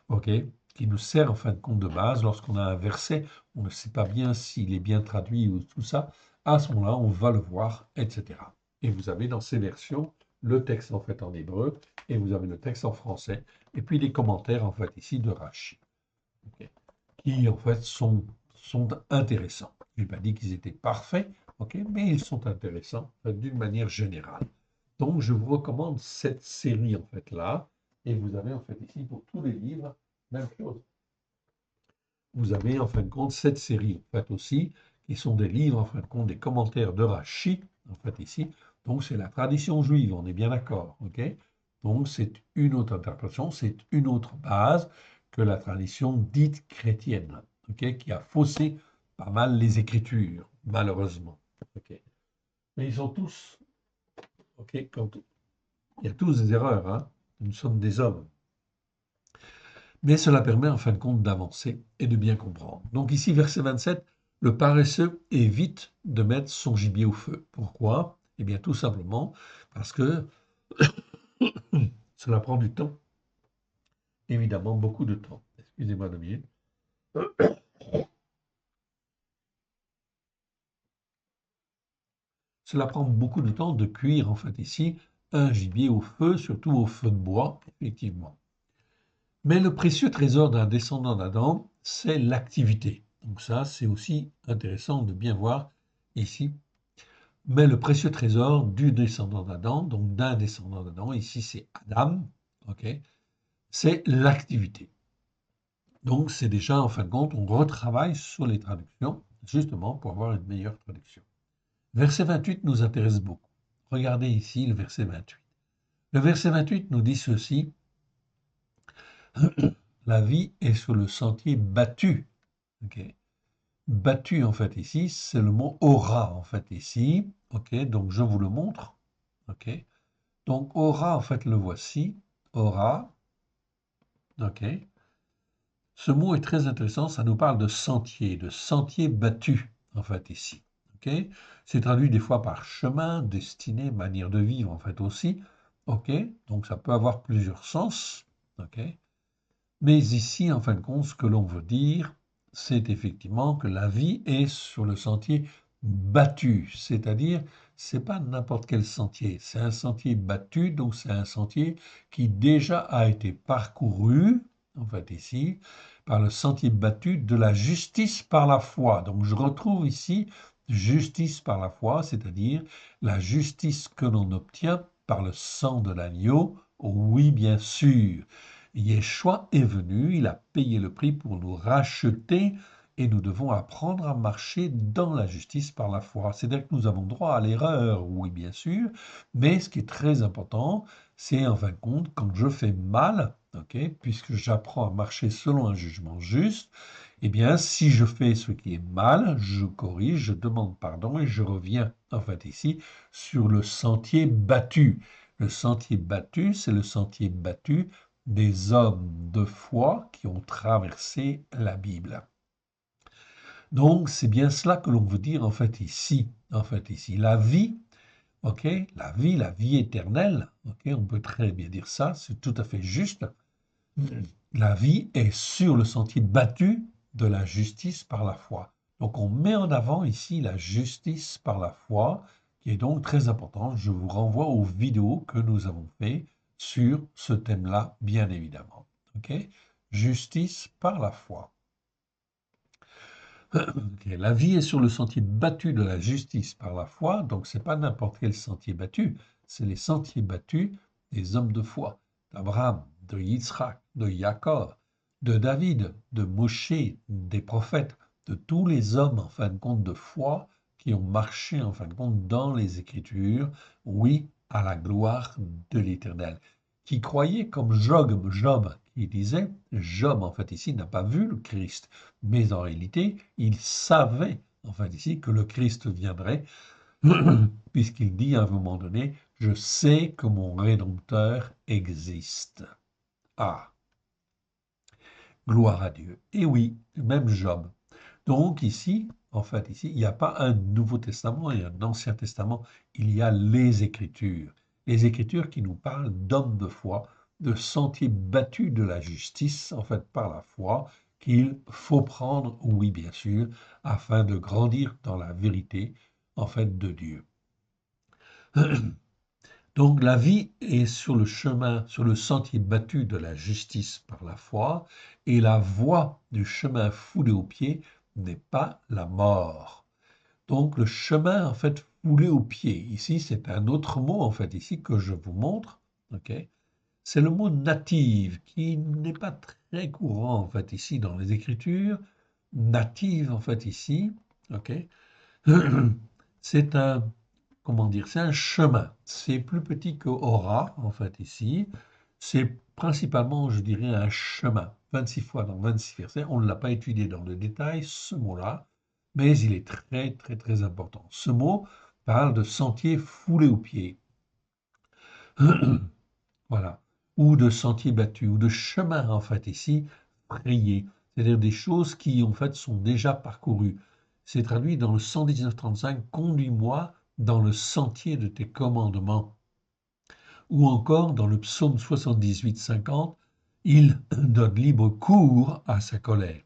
[SPEAKER 1] ok, qui nous sert en fin de compte de base lorsqu'on a un verset on ne sait pas bien s'il est bien traduit ou tout ça, à ce moment-là, on va le voir, etc. Et vous avez dans ces versions le texte en fait en hébreu et vous avez le texte en français et puis les commentaires en fait ici de Rachi, okay, qui en fait sont intéressants. Je n'ai pas dit qu'ils étaient parfaits, okay, mais ils sont intéressants en fait, d'une manière générale. Donc je vous recommande cette série en fait là et vous avez en fait ici pour tous les livres même chose. Vous avez en fin de compte cette série, en fait aussi, qui sont des livres, en fin de compte, des commentaires de Rachi, en fait ici. Donc c'est la tradition juive, on est bien d'accord, ok? Donc c'est une autre interprétation, c'est une autre base que la tradition dite chrétienne, ok? Qui a faussé pas mal les Écritures, malheureusement, ok? Mais ils sont tous, ok? Il y a tous des erreurs, hein? Nous sommes des hommes. Mais cela permet en fin de compte d'avancer et de bien comprendre. Donc ici, verset 27, le paresseux évite de mettre son gibier au feu. Pourquoi? Eh bien tout simplement parce que cela prend du temps, évidemment beaucoup de temps. Excusez-moi 2 minutes. Cela prend beaucoup de temps de cuire en fait ici un gibier au feu, surtout au feu de bois, effectivement. Mais le précieux trésor d'un descendant d'Adam, c'est l'activité. Donc ça, c'est aussi intéressant de bien voir ici mais le précieux trésor du descendant d'Adam, donc d'un descendant d'Adam, ici c'est Adam, ok, c'est l'activité. Donc c'est déjà, en fin de compte, on retravaille sur les traductions, justement pour avoir une meilleure traduction. Verset 28 nous intéresse beaucoup. Regardez ici le verset 28. Le verset 28 nous dit ceci, la vie est sur le sentier battu. Okay. Battu, en fait, ici, c'est le mot aura, en fait, ici. Ok, donc je vous le montre. Ok, donc aura, en fait, le voici. Aura. Ok, ce mot est très intéressant, ça nous parle de sentier battu, en fait, ici. Ok, c'est traduit des fois par chemin, destinée, manière de vivre, en fait, aussi. Ok, donc ça peut avoir plusieurs sens. Ok, mais ici, en fin de compte, ce que l'on veut dire, c'est effectivement que la vie est sur le sentier battu, c'est-à-dire, c'est pas n'importe quel sentier, c'est un sentier battu, donc c'est un sentier qui déjà a été parcouru, en fait ici, par le sentier battu de la justice par la foi. Donc je retrouve ici justice par la foi, c'est-à-dire la justice que l'on obtient par le sang de l'agneau, oui bien sûr. Yeshua est venu, il a payé le prix pour nous racheter et nous devons apprendre à marcher dans la justice par la foi. C'est-à-dire que nous avons droit à l'erreur, oui bien sûr, mais ce qui est très important, c'est en fin de compte quand je fais mal, ok, puisque j'apprends à marcher selon un jugement juste, eh bien si je fais ce qui est mal, je corrige, je demande pardon et je reviens en fait ici sur le sentier battu. Le sentier battu, c'est le sentier battu des hommes de foi qui ont traversé la Bible. Donc, c'est bien cela que l'on veut dire en fait ici. En fait ici, la vie, ok, la vie éternelle, ok, on peut très bien dire ça, c'est tout à fait juste. La vie est sur le sentier battu de la justice par la foi. Donc, on met en avant ici la justice par la foi, qui est donc très importante. Je vous renvoie aux vidéos que nous avons fait sur ce thème-là, bien évidemment. Ok, justice par la foi. Ok, la vie est sur le sentier battu de la justice par la foi, donc c'est pas n'importe quel sentier battu, c'est les sentiers battus des hommes de foi, d'Abraham, de Yitzhak, de Jacob, de David, de Moshe, des prophètes, de tous les hommes en fin de compte de foi qui ont marché en fin de compte dans les Écritures, oui, à la gloire de l'Éternel, qui croyaient comme Job qui disait, Job en fait ici n'a pas vu le Christ, mais en réalité, il savait, enfin ici, que le Christ viendrait, puisqu'il dit à un moment donné, je sais que mon Rédempteur existe. Ah, gloire à Dieu. Et oui, même Job. Donc ici, en fait, ici, il n'y a pas un Nouveau Testament et un Ancien Testament, il y a les Écritures. Les Écritures qui nous parlent d'hommes de foi, de sentiers battus de la justice, en fait, par la foi, qu'il faut prendre, oui, bien sûr, afin de grandir dans la vérité, en fait, de Dieu. Donc la vie est sur le chemin, sur le sentier battu de la justice par la foi, et la voie du chemin foulé aux pieds n'est pas la mort. Donc le chemin en fait foulé aux pieds, ici c'est un autre mot en fait ici que je vous montre, ok? C'est le mot native qui n'est pas très courant en fait ici dans les Écritures. Native en fait ici, ok? C'est un, comment dire, c'est un chemin. C'est plus petit que aura, en fait, ici. C'est principalement, je dirais, un chemin. 26 fois dans 26 versets. On ne l'a pas étudié dans le détail, ce mot-là, mais il est très, très, très important. Ce mot parle de sentier foulé aux pieds. Voilà. Ou de sentier battu, ou de chemin, en fait, ici, frayé. C'est-à-dire des choses qui, en fait, sont déjà parcourues. C'est traduit dans le 119,35, conduis-moi dans le sentier de tes commandements. Ou encore dans le psaume 78,50, il donne libre cours à sa colère.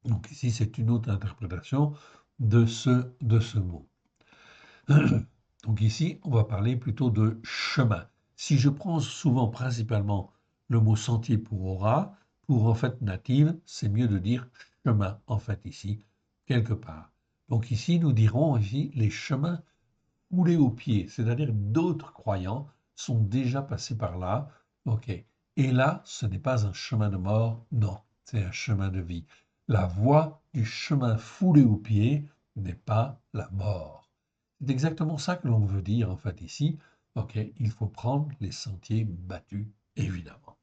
[SPEAKER 1] Donc ici, c'est une autre interprétation de ce mot. Donc ici, on va parler plutôt de chemin. Si je prends souvent principalement le mot sentier pour aura, pour en fait native, c'est mieux de dire chemin en fait ici, quelque part. Donc ici, nous dirons ici les chemins foulé aux pieds, c'est-à-dire d'autres croyants sont déjà passés par là, ok. Et là, ce n'est pas un chemin de mort, non, c'est un chemin de vie. La voie du chemin foulé aux pieds n'est pas la mort. C'est exactement ça que l'on veut dire en fait ici. Ok, il faut prendre les sentiers battus, évidemment.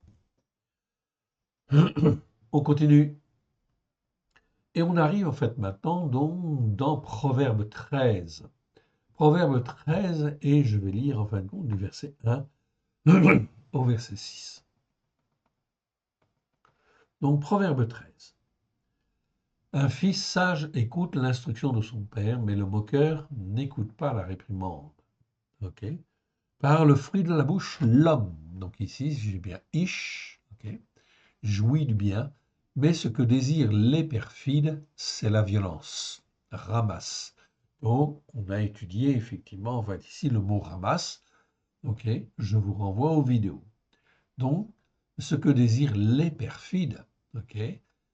[SPEAKER 1] On continue. Et on arrive en fait maintenant dans Proverbe 13. Proverbe 13, et je vais lire en fin de compte du verset 1 au verset 6. Donc Proverbe 13. Un fils sage écoute l'instruction de son père, mais le moqueur n'écoute pas la réprimande. Ok. Par le fruit de la bouche, l'homme, donc ici j'ai bien ish, ok, jouit du bien, mais ce que désirent les perfides, c'est la violence. Ramasse. Donc, on a étudié effectivement, en fait, ici le mot ramasse. Ok, je vous renvoie aux vidéos. Donc, ce que désirent les perfides, ok,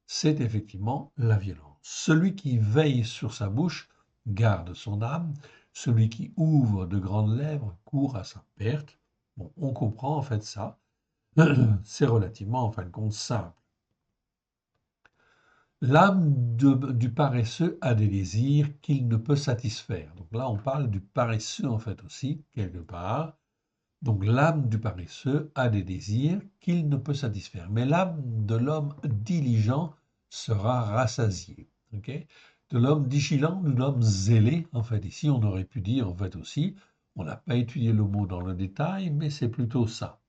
[SPEAKER 1] c'est effectivement la violence. Celui qui veille sur sa bouche garde son âme. Celui qui ouvre de grandes lèvres court à sa perte. Bon, on comprend en fait ça. C'est relativement, en fin de compte, simple. L'âme du paresseux a des désirs qu'il ne peut satisfaire. Donc là, on parle du paresseux, en fait, aussi, quelque part. Donc l'âme du paresseux a des désirs qu'il ne peut satisfaire. Mais l'âme de l'homme diligent sera rassasiée. Ok. De l'homme vigilant, de l'homme zélé, en fait, ici, on aurait pu dire, en fait, aussi, on n'a pas étudié le mot dans le détail, mais c'est plutôt ça.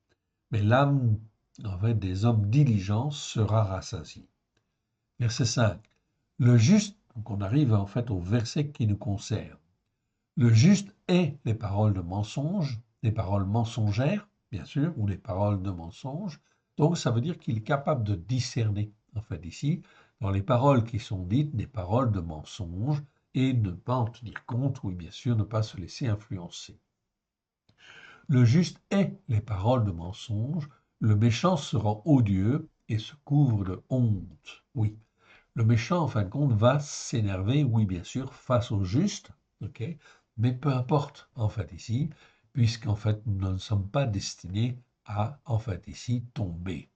[SPEAKER 1] Mais l'âme, en fait, des hommes diligents sera rassasiée. Verset 5. Le juste, donc on arrive en fait au verset qui nous concerne. Le juste est les paroles de mensonge, les paroles mensongères, bien sûr, ou les paroles de mensonge. Donc ça veut dire qu'il est capable de discerner, en fait, ici, dans les paroles qui sont dites, des paroles de mensonge, et ne pas en tenir compte, oui, bien sûr, ne pas se laisser influencer. Le juste est les paroles de mensonge, le méchant se rend odieux et se couvre de honte. Oui, le méchant, en fin de compte, va s'énerver, oui, bien sûr, face au juste, ok, mais peu importe, en fait, ici, puisqu'en fait, nous ne sommes pas destinés à, en fait, ici, tomber.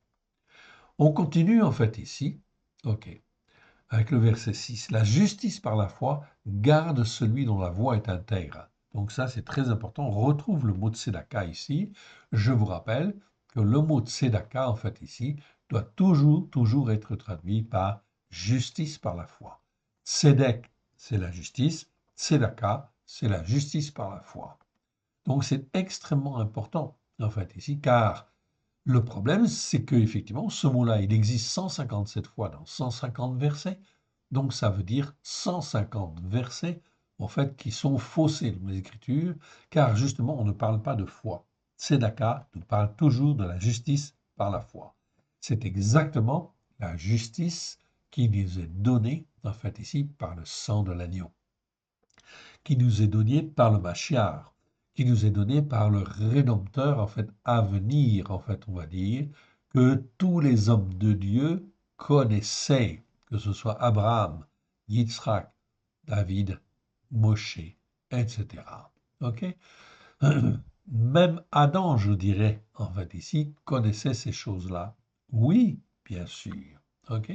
[SPEAKER 1] On continue, en fait, ici, ok, avec le verset 6. La justice par la foi garde celui dont la voie est intègre. Donc ça, c'est très important. On retrouve le mot de tzedaka ici. Je vous rappelle que le mot de tzedaka, en fait, ici, doit toujours être traduit par justice par la foi. Tzedek, c'est la justice. Tzedaka, c'est la justice par la foi. Donc c'est extrêmement important, en fait, ici, car le problème, c'est qu'effectivement, ce mot-là, il existe 157 fois dans 150 versets. Donc, ça veut dire 150 versets, en fait, qui sont faussés dans les Écritures, car justement, on ne parle pas de foi. Tzedaka nous parle toujours de la justice par la foi. C'est exactement la justice qui nous est donnée, en fait, ici, par le sang de l'agneau, qui nous est donnée par le Mashiach, qui nous est donné par le Rédempteur, en fait, à venir, en fait, on va dire, que tous les hommes de Dieu connaissaient, que ce soit Abraham, Yitzhak, David, Moshe, etc. Ok. Même Adam, je dirais, en fait, ici, connaissait ces choses-là. Oui, bien sûr. Ok.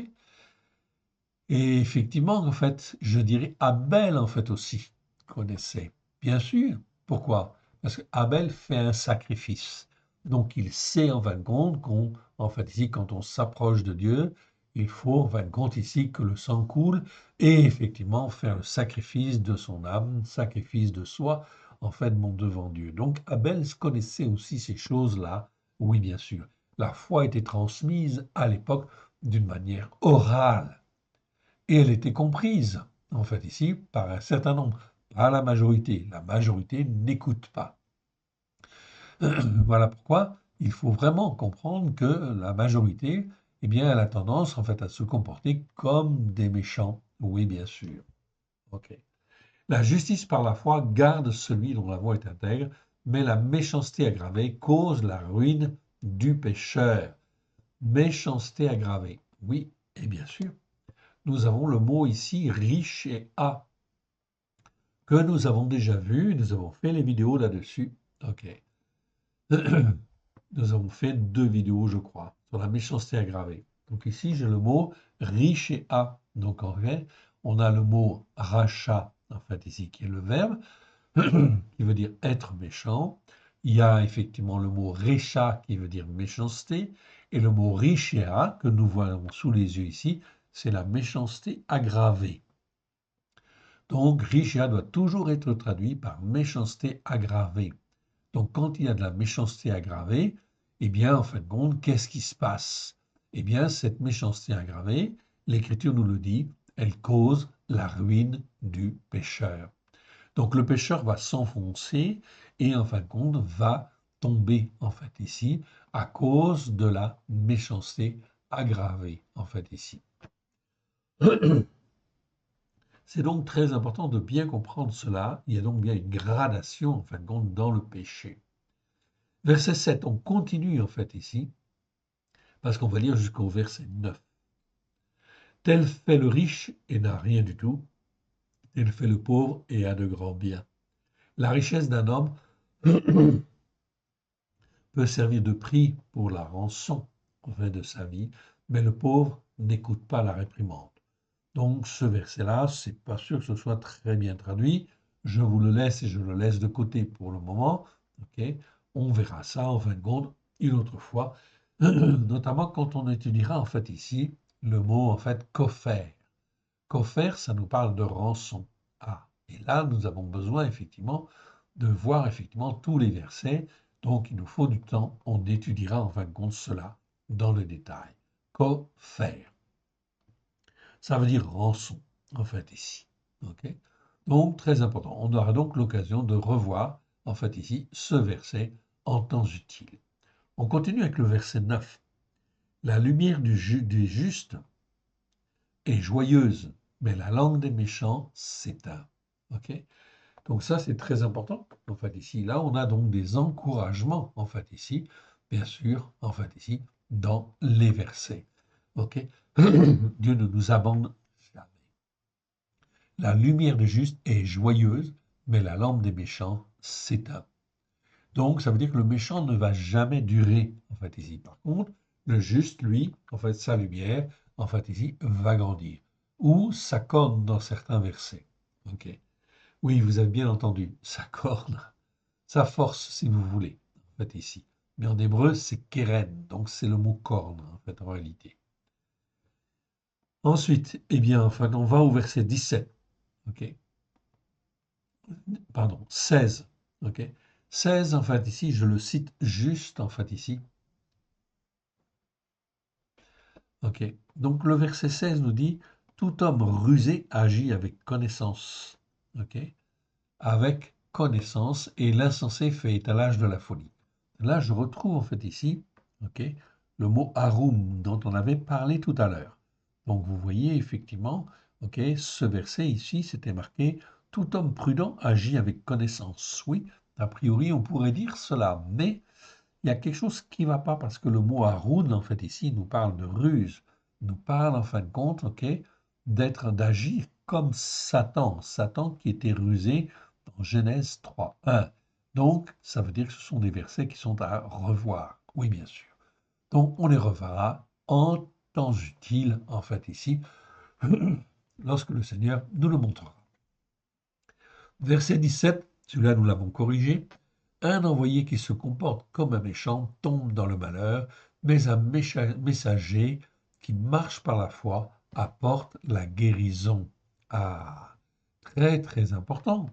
[SPEAKER 1] Et effectivement, en fait, je dirais Abel, en fait, aussi connaissait. Bien sûr. Pourquoi? Parce qu'Abel fait un sacrifice. Donc, il sait, en fin de compte, en fait, ici, quand on s'approche de Dieu, il faut, en fin de compte, ici, que le sang coule et effectivement faire le sacrifice de son âme, sacrifice de soi, en fait, mon devant Dieu. Donc, Abel connaissait aussi ces choses-là. Oui, bien sûr. La foi était transmise à l'époque d'une manière orale. Et elle était comprise, en fait, ici, par un certain nombre, pas la majorité. La majorité n'écoute pas. Voilà pourquoi il faut vraiment comprendre que la majorité, eh bien, elle a tendance, en fait, à se comporter comme des méchants. Oui, bien sûr. OK. La justice par la foi garde celui dont la voie est intègre, mais la méchanceté aggravée cause la ruine du pécheur. Méchanceté aggravée. Oui, et bien sûr. Nous avons le mot ici riche et a. que nous avons déjà vu, nous avons fait les vidéos là-dessus. Ok. Nous avons fait 2 vidéos, je crois, sur la méchanceté aggravée. Donc ici, j'ai le mot richéa. Donc en fait, on a le mot rachat, en fait, ici, qui est le verbe, qui veut dire être méchant. Il y a effectivement le mot récha, qui veut dire méchanceté, et le mot richéa, que nous voyons sous les yeux ici, c'est la méchanceté aggravée. Donc, richéa doit toujours être traduit par méchanceté aggravée. Donc, quand il y a de la méchanceté aggravée, eh bien, en fin de compte, qu'est-ce qui se passe? Eh bien, cette méchanceté aggravée, l'Écriture nous le dit, elle cause la ruine du pécheur. Donc, le pécheur va s'enfoncer et, en fin de compte, va tomber, en fait, ici, à cause de la méchanceté aggravée, en fait, ici. C'est donc très important de bien comprendre cela. Il y a donc bien une gradation, en fin de compte, dans le péché. Verset 7, on continue en fait ici, parce qu'on va lire jusqu'au verset 9. Tel fait le riche et n'a rien du tout, tel fait le pauvre et a de grands biens. La richesse d'un homme peut servir de prix pour la rançon en fin de sa vie, mais le pauvre n'écoute pas la réprimande. Donc ce verset-là, c'est pas sûr que ce soit très bien traduit. Je vous le laisse et je le laisse de côté pour le moment. Ok, on verra ça en fin de compte une autre fois, notamment quand on étudiera en fait ici le mot en fait coffert. Coffert, ça nous parle de rançon. Ah, et là nous avons besoin effectivement de voir effectivement tous les versets. Donc il nous faut du temps. On étudiera en fin de compte cela dans le détail. Coffert. Ça veut dire rançon, en fait, ici. Ok. Donc, très important. On aura donc l'occasion de revoir, en fait, ici, ce verset en temps utile. On continue avec le verset 9. La lumière des justes est joyeuse, mais la langue des méchants s'éteint. Ok. Donc, ça, c'est très important, en fait, ici. Là, on a donc des encouragements, en fait, ici, bien sûr, en fait, ici, dans les versets. Ok. Dieu ne nous abandonne jamais. La lumière des justes est joyeuse, mais la lampe des méchants s'éteint. Donc, ça veut dire que le méchant ne va jamais durer, en fait, ici. Par contre, le juste, lui, en fait, sa lumière, en fait, ici, va grandir. Ou sa corne dans certains versets. Ok. Oui, vous avez bien entendu, sa corne, sa force, si vous voulez, en fait, ici. Mais en hébreu, c'est keren, donc c'est le mot corne, en fait, en réalité. Ensuite, eh bien, enfin, on va au verset 17. Ok. Pardon, 16. Ok. 16, en fait, ici, je le cite juste, en fait, ici. Ok. Donc, le verset 16 nous dit, tout homme rusé agit avec connaissance. Ok. Avec connaissance, et l'insensé fait étalage de la folie. Là, je retrouve, en fait, ici, ok, le mot arum, dont on avait parlé tout à l'heure. Donc, vous voyez, effectivement, ok, ce verset ici, c'était marqué, tout homme prudent agit avec connaissance. Oui, a priori, on pourrait dire cela, mais il y a quelque chose qui ne va pas parce que le mot Haroun, en fait, ici, nous parle de ruse, nous parle, en fin de compte, ok, d'agir comme Satan, Satan qui était rusé dans Genèse 3:1. Donc, ça veut dire que ce sont des versets qui sont à revoir. Oui, bien sûr. Donc, on les reverra en temps utile, en fait, ici, lorsque le Seigneur nous le montrera. Verset 17, celui-là nous l'avons corrigé. Un envoyé qui se comporte comme un méchant tombe dans le malheur, mais un messager qui marche par la foi apporte la guérison. Ah, très très important.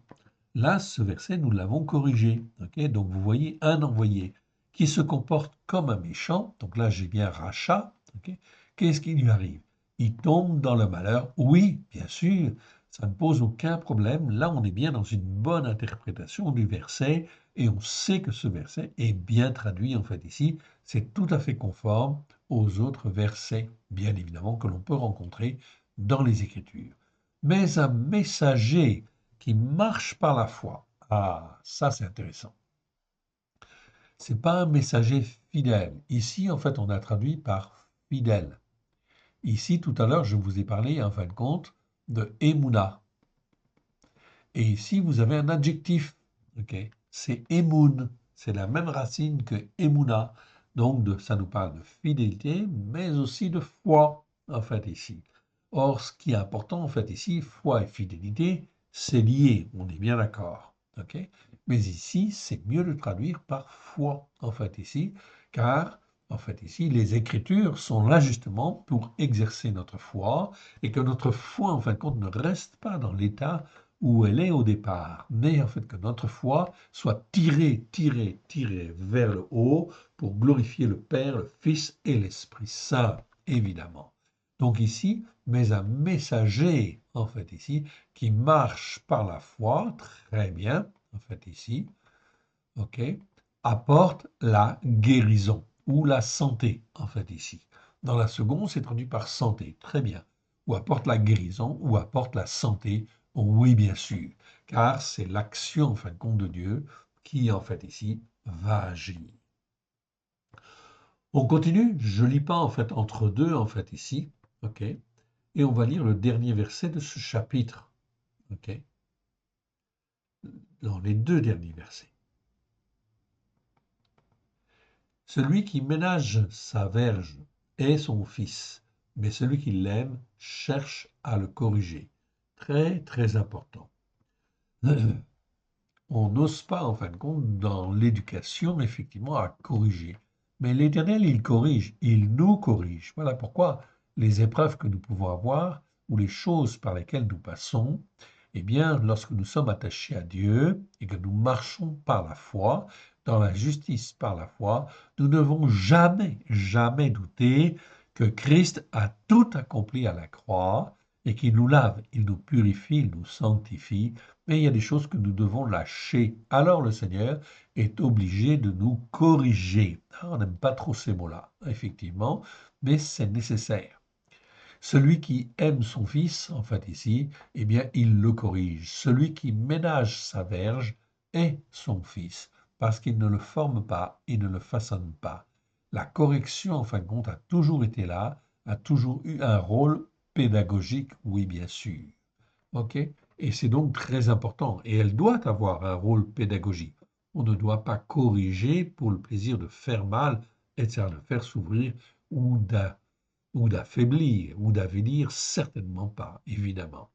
[SPEAKER 1] Là, ce verset, nous l'avons corrigé. Ok, donc vous voyez un envoyé qui se comporte comme un méchant. Donc là, j'ai bien rachat. Ok, qu'est-ce qui lui arrive? Il tombe dans le malheur. Oui, bien sûr, ça ne pose aucun problème. Là, on est bien dans une bonne interprétation du verset et on sait que ce verset est bien traduit en fait ici. C'est tout à fait conforme aux autres versets, bien évidemment, que l'on peut rencontrer dans les Écritures. Mais un messager qui marche par la foi, ah, ça c'est intéressant. C'est pas un messager fidèle. Ici, en fait, on a traduit par fidèle. Ici, tout à l'heure, je vous ai parlé, en fin de compte, de Emouna. Et ici, vous avez un adjectif. Ok, c'est emun. C'est la même racine que emuna. Donc, ça nous parle de fidélité, mais aussi de foi, en fait, ici. Or, ce qui est important, en fait, ici, foi et fidélité, c'est lié. On est bien d'accord. Ok, mais ici, c'est mieux de traduire par foi, en fait, ici, car, en fait, ici, les Écritures sont là justement pour exercer notre foi et que notre foi, en fin de compte, ne reste pas dans l'état où elle est au départ, mais en fait que notre foi soit tirée vers le haut pour glorifier le Père, le Fils et l'Esprit Saint, évidemment. Donc ici, mais un messager, en fait ici, qui marche par la foi, très bien, en fait ici, ok, apporte la guérison ou la santé, en fait ici. Dans la seconde, c'est traduit par santé, très bien. Ou apporte la guérison, ou apporte la santé, oui, bien sûr, car c'est l'action, en fin de compte, de Dieu qui, en fait ici, va agir. On continue, je lis pas, en fait, entre deux, en fait, ici, ok, et on va lire le dernier verset de ce chapitre, ok, dans les deux derniers versets. Celui qui ménage sa verge est son fils, mais celui qui l'aime cherche à le corriger. Très, très important. On n'ose pas, en fin de compte, dans l'éducation, effectivement, à corriger. Mais l'Éternel, il corrige, il nous corrige. Voilà pourquoi les épreuves que nous pouvons avoir ou les choses par lesquelles nous passons, eh bien, lorsque nous sommes attachés à Dieu et que nous marchons par la foi, dans la justice par la foi, nous ne devons jamais, jamais douter que Christ a tout accompli à la croix et qu'il nous lave, il nous purifie, il nous sanctifie, mais il y a des choses que nous devons lâcher. Alors le Seigneur est obligé de nous corriger. On n'aime pas trop ces mots-là, effectivement, mais c'est nécessaire. Celui qui aime son fils, en fait ici, eh bien, il le corrige. Celui qui ménage sa verge est son fils, parce qu'il ne le forme pas, il ne le façonne pas. La correction, en fin de compte, a toujours été là, a toujours eu un rôle pédagogique, oui, bien sûr. OK? Et c'est donc très important. Et elle doit avoir un rôle pédagogique. On ne doit pas corriger pour le plaisir de faire mal, etc., de faire s'ouvrir ou d'affaiblir ou d'avilir, certainement pas, évidemment.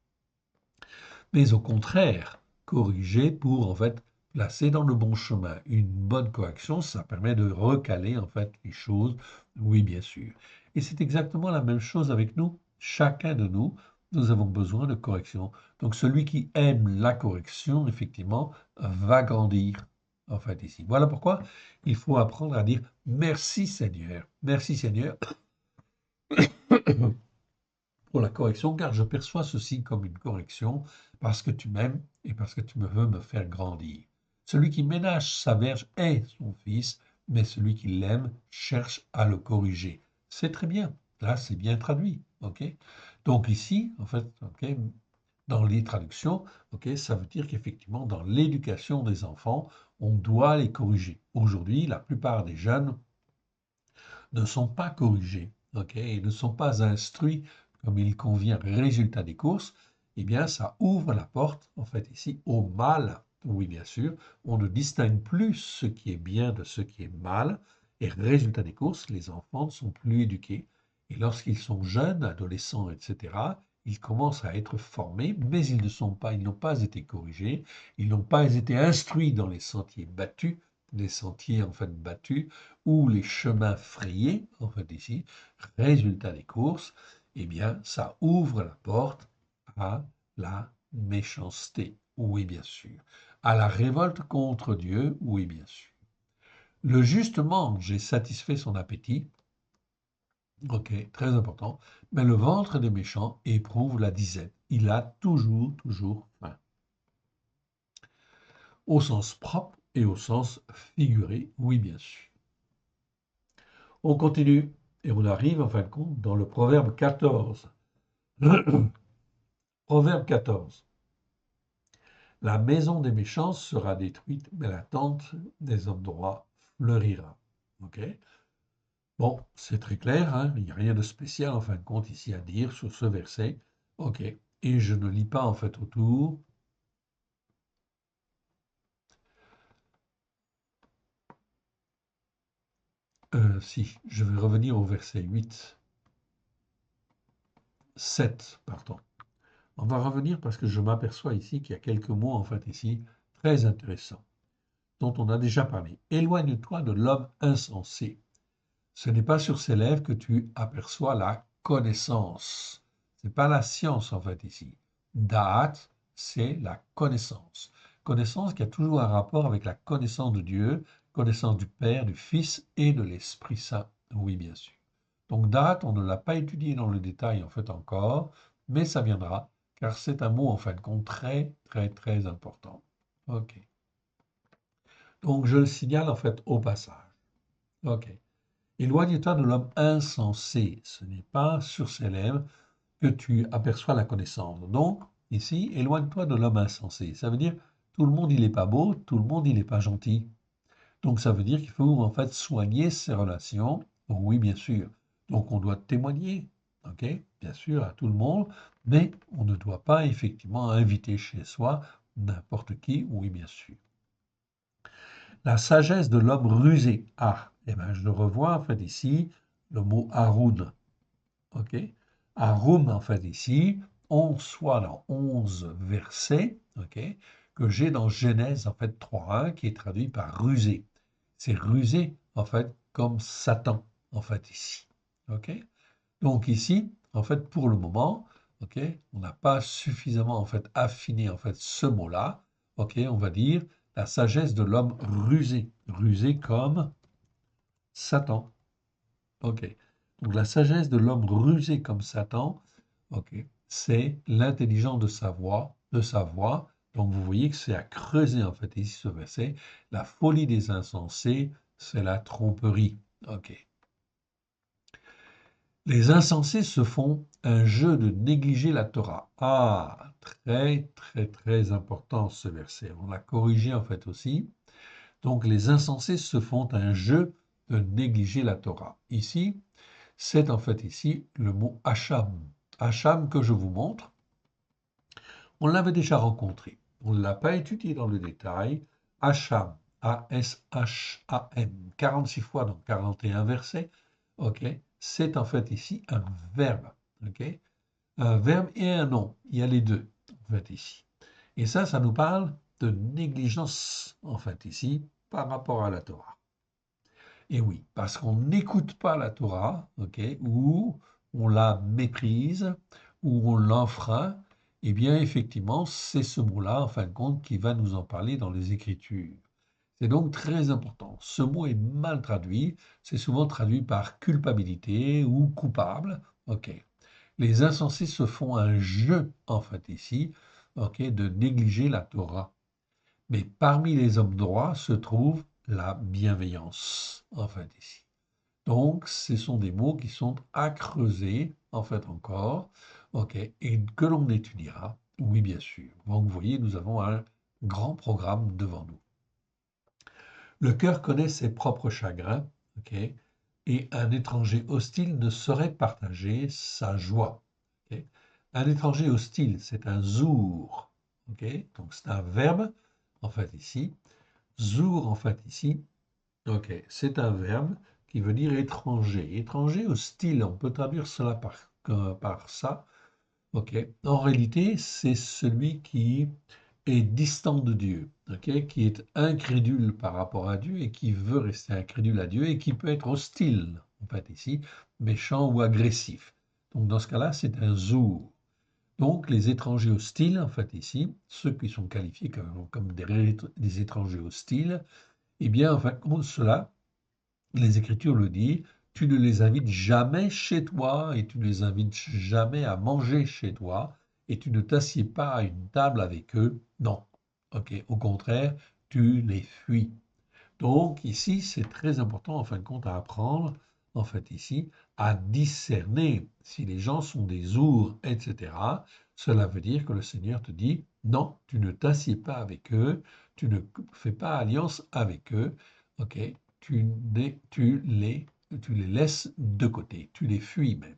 [SPEAKER 1] Mais au contraire, corriger pour en fait placer dans le bon chemin. Une bonne correction, ça permet de recaler en fait les choses, oui bien sûr. Et c'est exactement la même chose avec nous. Chacun de nous, nous avons besoin de correction. Donc celui qui aime la correction, effectivement, va grandir. En fait, ici. Voilà pourquoi il faut apprendre à dire merci Seigneur pour la correction, car je perçois ceci comme une correction, parce que tu m'aimes et parce que tu me veux me faire grandir. Celui qui ménage sa verge est son fils, mais celui qui l'aime cherche à le corriger. C'est très bien. Là, c'est bien traduit. OK? Donc ici, en fait, OK, dans les traductions, OK, ça veut dire qu'effectivement, dans l'éducation des enfants, on doit les corriger. Aujourd'hui, la plupart des jeunes ne sont pas corrigés, ok, et ne sont pas instruits comme il convient, résultat des courses, eh bien, ça ouvre la porte, en fait, ici, au mal. Oui, bien sûr, on ne distingue plus ce qui est bien de ce qui est mal, et résultat des courses, les enfants ne sont plus éduqués. Et lorsqu'ils sont jeunes, adolescents, etc., ils commencent à être formés, mais ils n'ont pas été corrigés, ils n'ont pas été instruits dans les sentiers battus, les sentiers en fait battus, ou les chemins frayés, en fait ici, résultat des courses, eh bien, ça ouvre la porte à la méchanceté, oui, bien sûr, à la révolte contre Dieu, oui, bien sûr. Le juste mange et satisfait son appétit, ok, très important, mais le ventre des méchants éprouve la disette. Il a toujours faim. Au sens propre et au sens figuré, oui, bien sûr. On continue et on arrive en fin de compte dans le proverbe 14. Proverbe 14. La maison des méchants sera détruite, mais la tente des hommes droits fleurira. Ok. Bon, c'est très clair, hein, il n'y a rien de spécial en fin de compte ici à dire sur ce verset. Ok. Et je ne lis pas en fait autour. Si, je vais revenir au verset 8, 7, pardon. On va revenir parce que je m'aperçois ici qu'il y a quelques mots, en fait, ici, très intéressants, dont on a déjà parlé. Éloigne-toi de l'homme insensé. Ce n'est pas sur ses lèvres que tu aperçois la connaissance. Ce n'est pas la science, en fait, ici. Da'at, c'est la connaissance. Connaissance qui a toujours un rapport avec la connaissance de Dieu, connaissance du Père, du Fils et de l'Esprit Saint. Oui, bien sûr. Donc, da'at, on ne l'a pas étudié dans le détail, en fait, encore, mais ça viendra, car c'est un mot, en fin de compte, très, très, très important. OK. Donc, je le signale, en fait, au passage. OK. Éloigne-toi de l'homme insensé. Ce n'est pas sur ses lèvres que tu aperçois la connaissance. Donc, ici, éloigne-toi de l'homme insensé. Ça veut dire, tout le monde, il n'est pas beau, tout le monde, il n'est pas gentil. Donc, ça veut dire qu'il faut en fait soigner ses relations. Oui, bien sûr. Donc, on doit témoigner, ok, bien sûr, à tout le monde, mais on ne doit pas effectivement inviter chez soi n'importe qui. Oui, bien sûr. La sagesse de l'homme rusé. Ah, eh bien, je le revois en fait ici, le mot Haroun. Ok? Haroun, en fait, ici, on soit dans 11 versets, ok, que j'ai dans Genèse, en fait, 3.1, qui est traduit par rusé. C'est rusé, en fait, comme Satan, en fait, ici. Ok? Donc ici, en fait, pour le moment, ok, on n'a pas suffisamment, en fait, affiné, en fait, ce mot-là. Ok, on va dire la sagesse de l'homme rusé. Rusé comme Satan. Ok. Donc la sagesse de l'homme rusé comme Satan, ok, c'est l'intelligence de sa voix. Donc vous voyez que c'est à creuser en fait ici ce verset. La folie des insensés, c'est la tromperie. Ok. Les insensés se font un jeu de négliger la Torah. Ah, très très très important ce verset. On l'a corrigé en fait aussi. Donc les insensés se font un jeu de négliger la Torah. Ici, c'est en fait ici le mot Hacham. Hacham que je vous montre, on l'avait déjà rencontré. On ne l'a pas étudié dans le détail. Hacham, A-S-H-A-M, 46 fois dans 41 versets. Ok, c'est en fait ici un verbe. Ok, un verbe et un nom. Il y a les deux en fait ici. Et ça nous parle de négligence en fait ici par rapport à la Torah. Et oui, parce qu'on n'écoute pas la Torah, ok, ou on la méprise, ou on l'enfreint, eh bien, effectivement, c'est ce mot-là, en fin de compte, qui va nous en parler dans les Écritures. C'est donc très important. Ce mot est mal traduit. C'est souvent traduit par culpabilité ou coupable. Ok. Les insensés se font un jeu, en fait, ici, ok, de négliger la Torah. Mais parmi les hommes droits se trouve la bienveillance, en fait, ici. Donc, ce sont des mots qui sont à creuser, en fait, encore, ok, et que l'on étudiera, oui, bien sûr. Donc, vous voyez, nous avons un grand programme devant nous. Le cœur connaît ses propres chagrins, ok, et un étranger hostile ne saurait partager sa joie. Ok. Un étranger hostile, c'est un zour, ok, donc c'est un verbe, en fait, ici. Zour, en fait, ici, ok, c'est un verbe qui veut dire étranger. Étranger hostile, on peut traduire cela par ça. Ok, en réalité, c'est celui qui est distant de Dieu, ok, qui est incrédule par rapport à Dieu et qui veut rester incrédule à Dieu et qui peut être hostile, en fait, ici, méchant ou agressif. Donc, dans ce cas-là, c'est un zour. Donc, les étrangers hostiles, en fait, ici, ceux qui sont qualifiés comme des étrangers hostiles, eh bien, en fait, comme cela, les Écritures le disent, tu ne les invites jamais chez toi et tu ne les invites jamais à manger chez toi et tu ne t'assieds pas à une table avec eux. Non. Ok. Au contraire, tu les fuis. Donc ici, c'est très important en fin de compte à apprendre, en fait ici, à discerner si les gens sont des ours, etc. Cela veut dire que le Seigneur te dit, non, tu ne t'assieds pas avec eux, tu ne fais pas alliance avec eux, ok, tu les laisses de côté, tu les fuis même.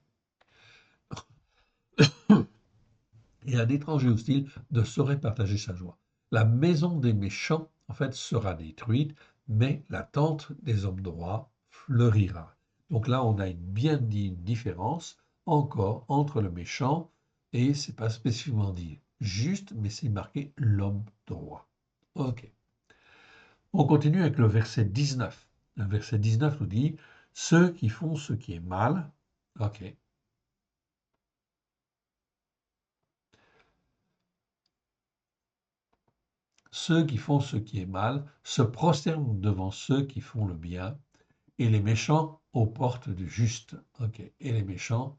[SPEAKER 1] Et un étranger hostile ne saurait partager sa joie. La maison des méchants, en fait, sera détruite, mais la tente des hommes droits fleurira. Donc là, on a bien dit une différence encore entre le méchant et c'est pas spécifiquement dit juste, mais c'est marqué l'homme droit. Ok. On continue avec le verset 19. Le verset 19 nous dit ceux qui font ce qui est mal. Ok. Ceux qui font ce qui est mal se prosternent devant ceux qui font le bien, et les méchants aux portes du juste. Ok. Et les méchants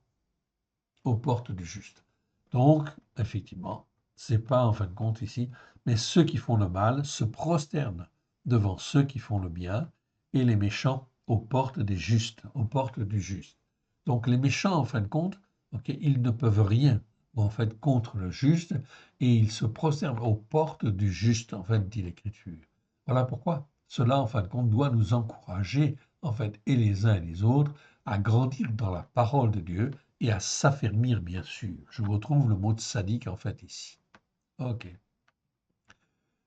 [SPEAKER 1] aux portes du juste. Donc, effectivement, c'est pas en fin de compte ici, mais ceux qui font le mal se prosternent devant ceux qui font le bien, et les méchants aux portes des justes, aux portes du juste. Donc, les méchants, en fin de compte, ok, ils ne peuvent rien, en fait, contre le juste, et ils se prosternent aux portes du juste, en fait, dit l'Écriture. Voilà pourquoi cela, en fin de compte, doit nous encourager, en fait, et les uns et les autres, à grandir dans la parole de Dieu et à s'affermir, bien sûr. Je retrouve le mot de sadique, en fait, ici. Ok.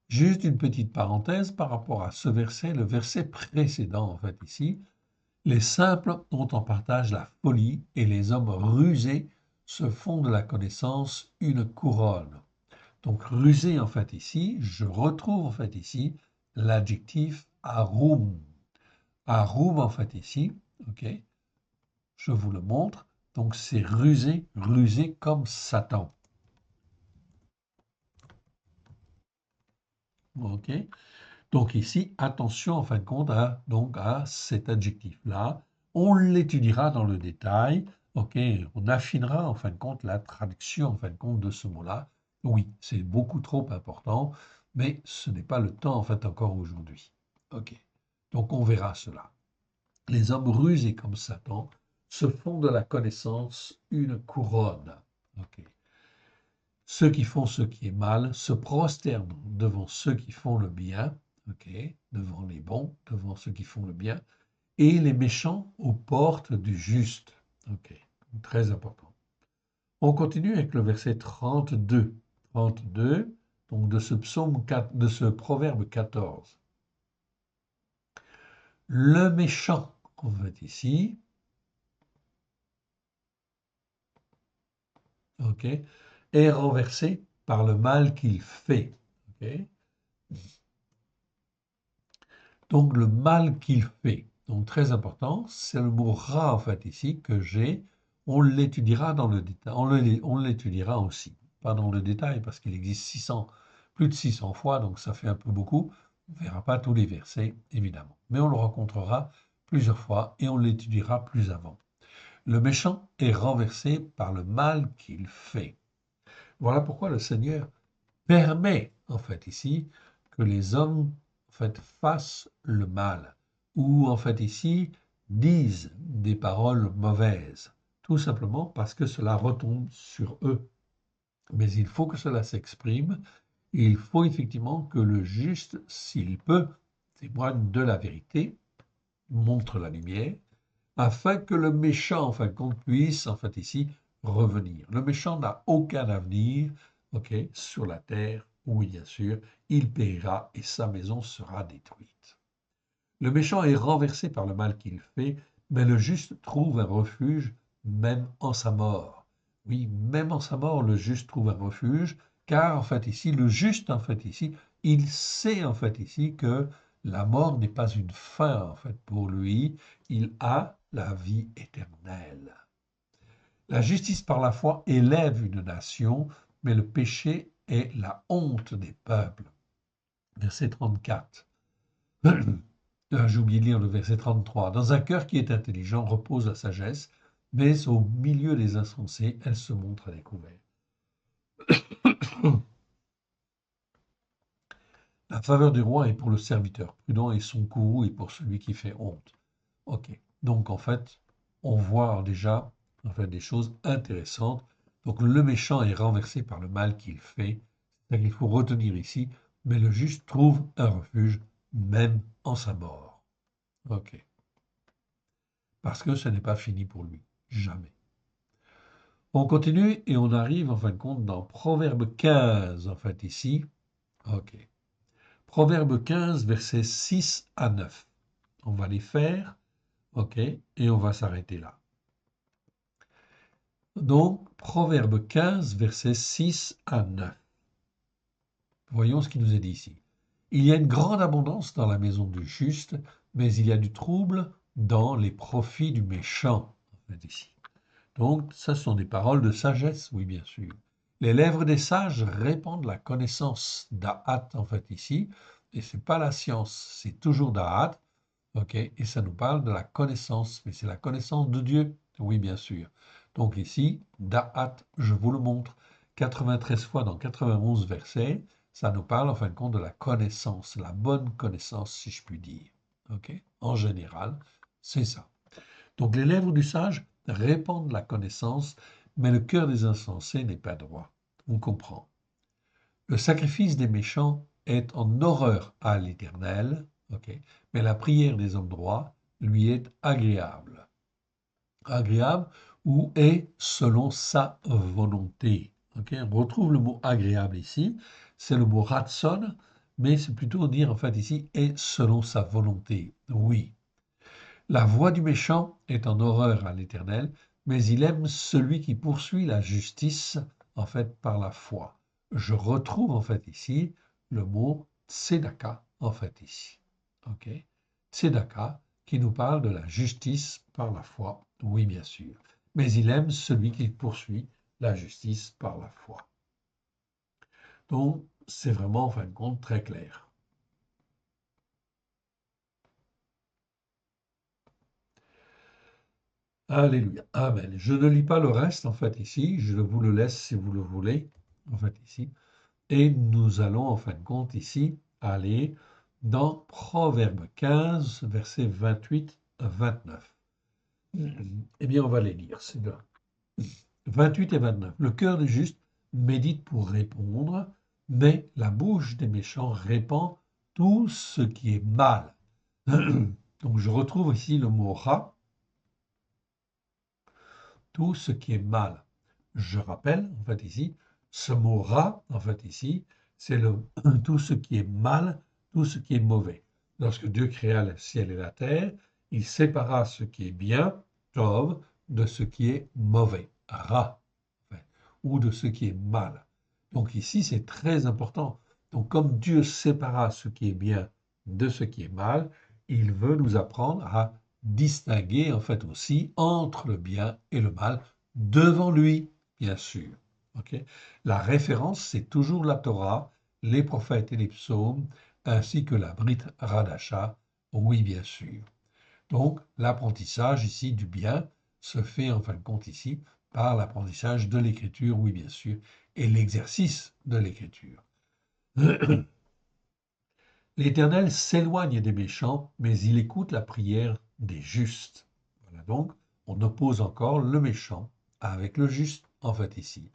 [SPEAKER 1] Juste une petite parenthèse par rapport à ce verset, le verset précédent, en fait, ici. Les simples ont en partage la folie et les hommes rusés se font de la connaissance une couronne. Donc, rusé, en fait, ici, je retrouve, en fait, ici, l'adjectif arum. Arum, en fait, ici, ok, je vous le montre. Donc, c'est rusé, rusé comme Satan. Ok. Donc ici, attention en fin de compte à cet adjectif-là. On l'étudiera dans le détail. Ok. On affinera en fin de compte la traduction en fin de compte de ce mot-là. Oui, c'est beaucoup trop important, mais ce n'est pas le temps en fait encore aujourd'hui. Ok. Donc on verra cela. Les hommes rusés comme Satan se font de la connaissance une couronne. Ok. Ceux qui font ce qui est mal se prosternent devant ceux qui font le bien, ok, devant les bons, devant ceux qui font le bien, et les méchants aux portes du juste. Ok, très important. On continue avec le verset 32. 32, donc de ce psaume 4, de ce proverbe 14. Le méchant, en fait ici, ok, est renversé par le mal qu'il fait. Ok. Donc le mal qu'il fait, donc très important, c'est le mot rat en fait ici que j'ai. On l'étudiera dans le détail, on l'étudiera aussi, pas dans le détail parce qu'il existe 600, plus de 600 fois, donc ça fait un peu beaucoup. On ne verra pas tous les versets évidemment, mais on le rencontrera plusieurs fois et on l'étudiera plus avant. Le méchant est renversé par le mal qu'il fait. Voilà pourquoi le Seigneur permet, en fait, ici, que les hommes, en fait, fassent le mal, ou, en fait, ici, disent des paroles mauvaises, tout simplement parce que cela retombe sur eux. Mais il faut que cela s'exprime, et il faut effectivement que le juste, s'il peut, témoigne de la vérité, montre la lumière, afin que le méchant, en fin de compte, puisse, en fait, ici, revenir. Le méchant n'a aucun avenir, ok, sur la terre, oui, bien sûr, il périra et sa maison sera détruite. Le méchant est renversé par le mal qu'il fait, mais le juste trouve un refuge même en sa mort. Oui, même en sa mort, le juste trouve un refuge, car en fait ici, le juste, en fait ici, il sait en fait ici que la mort n'est pas une fin en fait pour lui, il a la vie éternelle. La justice par la foi élève une nation, mais le péché est la honte des peuples. Verset 34. J'ai oublié de lire le verset 33. Dans un cœur qui est intelligent repose la sagesse, mais au milieu des insensés, elle se montre à découvert. La faveur du roi est pour le serviteur prudent et son courroux est pour celui qui fait honte. Ok. Donc en fait, on voit déjà en fait, des choses intéressantes. Donc le méchant est renversé par le mal qu'il fait. C'est-à-dire qu'il faut retenir ici, mais le juste trouve un refuge même en sa mort. Ok. Parce que ce n'est pas fini pour lui. Jamais. On continue et on arrive en fin de compte dans Proverbe 15, en fait ici. Ok. Proverbe 15, versets 6 à 9. On va les faire. OK? Et on va s'arrêter là. Donc, Proverbe 15, versets 6 à 9. Voyons ce qui nous est dit ici. Il y a une grande abondance dans la maison du juste, mais il y a du trouble dans les profits du méchant. En fait, ici. Donc, ça sont des paroles de sagesse, oui, bien sûr. Les lèvres des sages répandent la connaissance d'Ahat, en fait, ici. Et c'est pas la science, c'est toujours d'Ahat, ok? Et ça nous parle de la connaissance, mais c'est la connaissance de Dieu, oui, bien sûr. Donc ici, Da'at, je vous le montre, 93 fois dans 91 versets, ça nous parle en fin de compte de la connaissance, la bonne connaissance, si je puis dire. Ok? En général, c'est ça. Donc les lèvres du sage répandent la connaissance, mais le cœur des insensés n'est pas droit. On comprend. Le sacrifice des méchants est en horreur à l'Éternel, ok, mais la prière des hommes droits lui est agréable. Agréable ou est selon sa volonté. Ok, on retrouve le mot agréable ici, c'est le mot ratson, mais c'est plutôt dire en fait ici est selon sa volonté. Oui. La voix du méchant est en horreur à l'Éternel, mais il aime celui qui poursuit la justice, en fait, par la foi. Je retrouve en fait ici le mot tzedaka, en fait ici. Ok? Tzedaka, qui nous parle de la justice par la foi, oui, bien sûr. Mais il aime celui qui poursuit la justice par la foi. Donc, c'est vraiment, en fin de compte, très clair. Alléluia. Amen. Je ne lis pas le reste, en fait, ici. Je vous le laisse si vous le voulez, en fait, ici. Et nous allons, en fin de compte, ici, aller dans Proverbe 15, versets 28 à 29. Eh bien, on va les lire. C'est là. 28 et 29. Le cœur du juste médite pour répondre, mais la bouche des méchants répand tout ce qui est mal. Donc, je retrouve ici le mot ra, tout ce qui est mal. Je rappelle, en fait, ici, ce mot ra, en fait, ici, c'est tout ce qui est mal, tout ce qui est mauvais. Lorsque Dieu créa le ciel et la terre, il sépara ce qui est bien, tov, de ce qui est mauvais, ra, enfin, ou de ce qui est mal. Donc ici, c'est très important. Donc comme Dieu sépara ce qui est bien de ce qui est mal, il veut nous apprendre à distinguer en fait aussi entre le bien et le mal devant lui, bien sûr. Ok. La référence, c'est toujours la Torah, les prophètes et les psaumes, ainsi que la Brit Radasha, oui, bien sûr. Donc, l'apprentissage ici du bien se fait en fin de compte ici par l'apprentissage de l'écriture, oui, bien sûr, et l'exercice de l'écriture. L'Éternel s'éloigne des méchants, mais il écoute la prière des justes. Voilà donc, on oppose encore le méchant avec le juste, en fait, ici.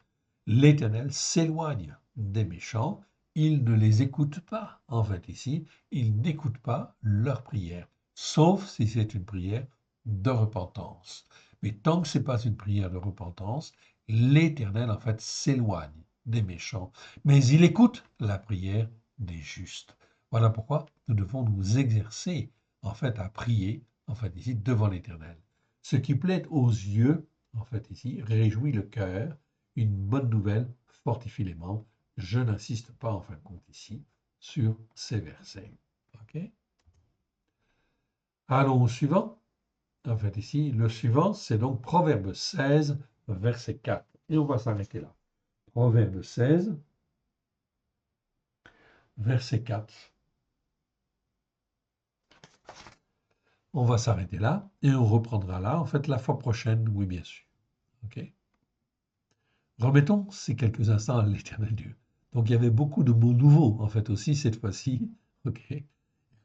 [SPEAKER 1] L'Éternel s'éloigne des méchants, il ne les écoute pas, en fait, ici, il n'écoute pas leur prière, sauf si c'est une prière de repentance. Mais tant que ce n'est pas une prière de repentance, l'Éternel, en fait, s'éloigne des méchants, mais il écoute la prière des justes. Voilà pourquoi nous devons nous exercer, en fait, à prier, en fait, ici, devant l'Éternel. Ce qui plaît aux yeux, en fait, ici, réjouit le cœur. Une bonne nouvelle fortifie les membres. Je n'insiste pas, en fin de compte, ici, sur ces versets. OK? Allons au suivant. En fait, ici, le suivant, c'est donc Proverbe 16, verset 4. Et on va s'arrêter là. Proverbe 16, verset 4. On va s'arrêter là et on reprendra là, en fait, la fois prochaine, oui, bien sûr. OK? Remettons ces quelques instants à l'éternel Dieu. Donc, il y avait beaucoup de mots nouveaux, en fait, aussi, cette fois-ci. OK?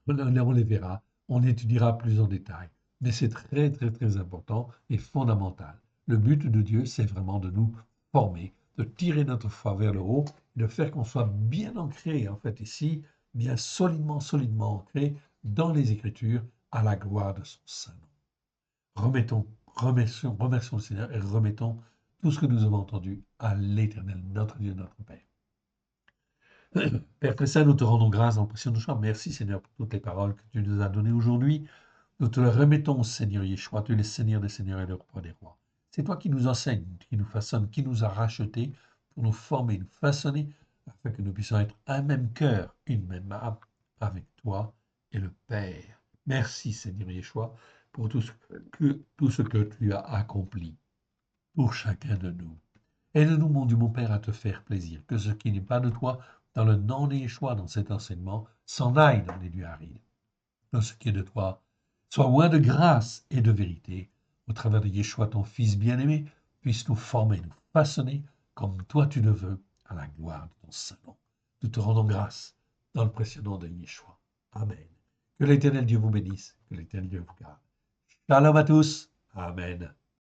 [SPEAKER 1] On les verra. On étudiera plus en détail. Mais c'est très, très, très important et fondamental. Le but de Dieu, c'est vraiment de nous former, de tirer notre foi vers le haut, de faire qu'on soit bien ancré, en fait, ici, bien solidement, solidement ancré dans les Écritures, à la gloire de son Saint nom. Remercions le Seigneur et remettons tout ce que nous avons entendu à l'Éternel, notre Dieu, notre Père. Père très saint, nous te rendons grâce dans le précieux de nos choix. Merci Seigneur pour toutes les paroles que tu nous as données aujourd'hui. Nous te le remettons, Seigneur Yeshua, tu es le Seigneur des Seigneurs et le Roi des Rois. C'est toi qui nous enseignes, qui nous façonne, qui nous a rachetés pour nous former, nous façonner, afin que nous puissions être un même cœur, une même âme avec toi et le Père. Merci, Seigneur Yeshua, pour tout ce que tu as accompli pour chacun de nous. Aide-nous, mon Dieu, mon Père, à te faire plaisir. Que ce qui n'est pas de toi, dans le nom de Yeshua, dans cet enseignement, s'en aille dans les lieux arides. Que ce qui est de toi soit loin de grâce et de vérité. Au travers de Yeshua, ton Fils bien-aimé, puisse nous former, nous façonner comme toi tu le veux, à la gloire de ton Saint-Nom. Nous te rendons grâce dans le précieux nom de Yeshua. Amen. Que l'Éternel Dieu vous bénisse, que l'Éternel Dieu vous garde. Shalom à tous. Amen.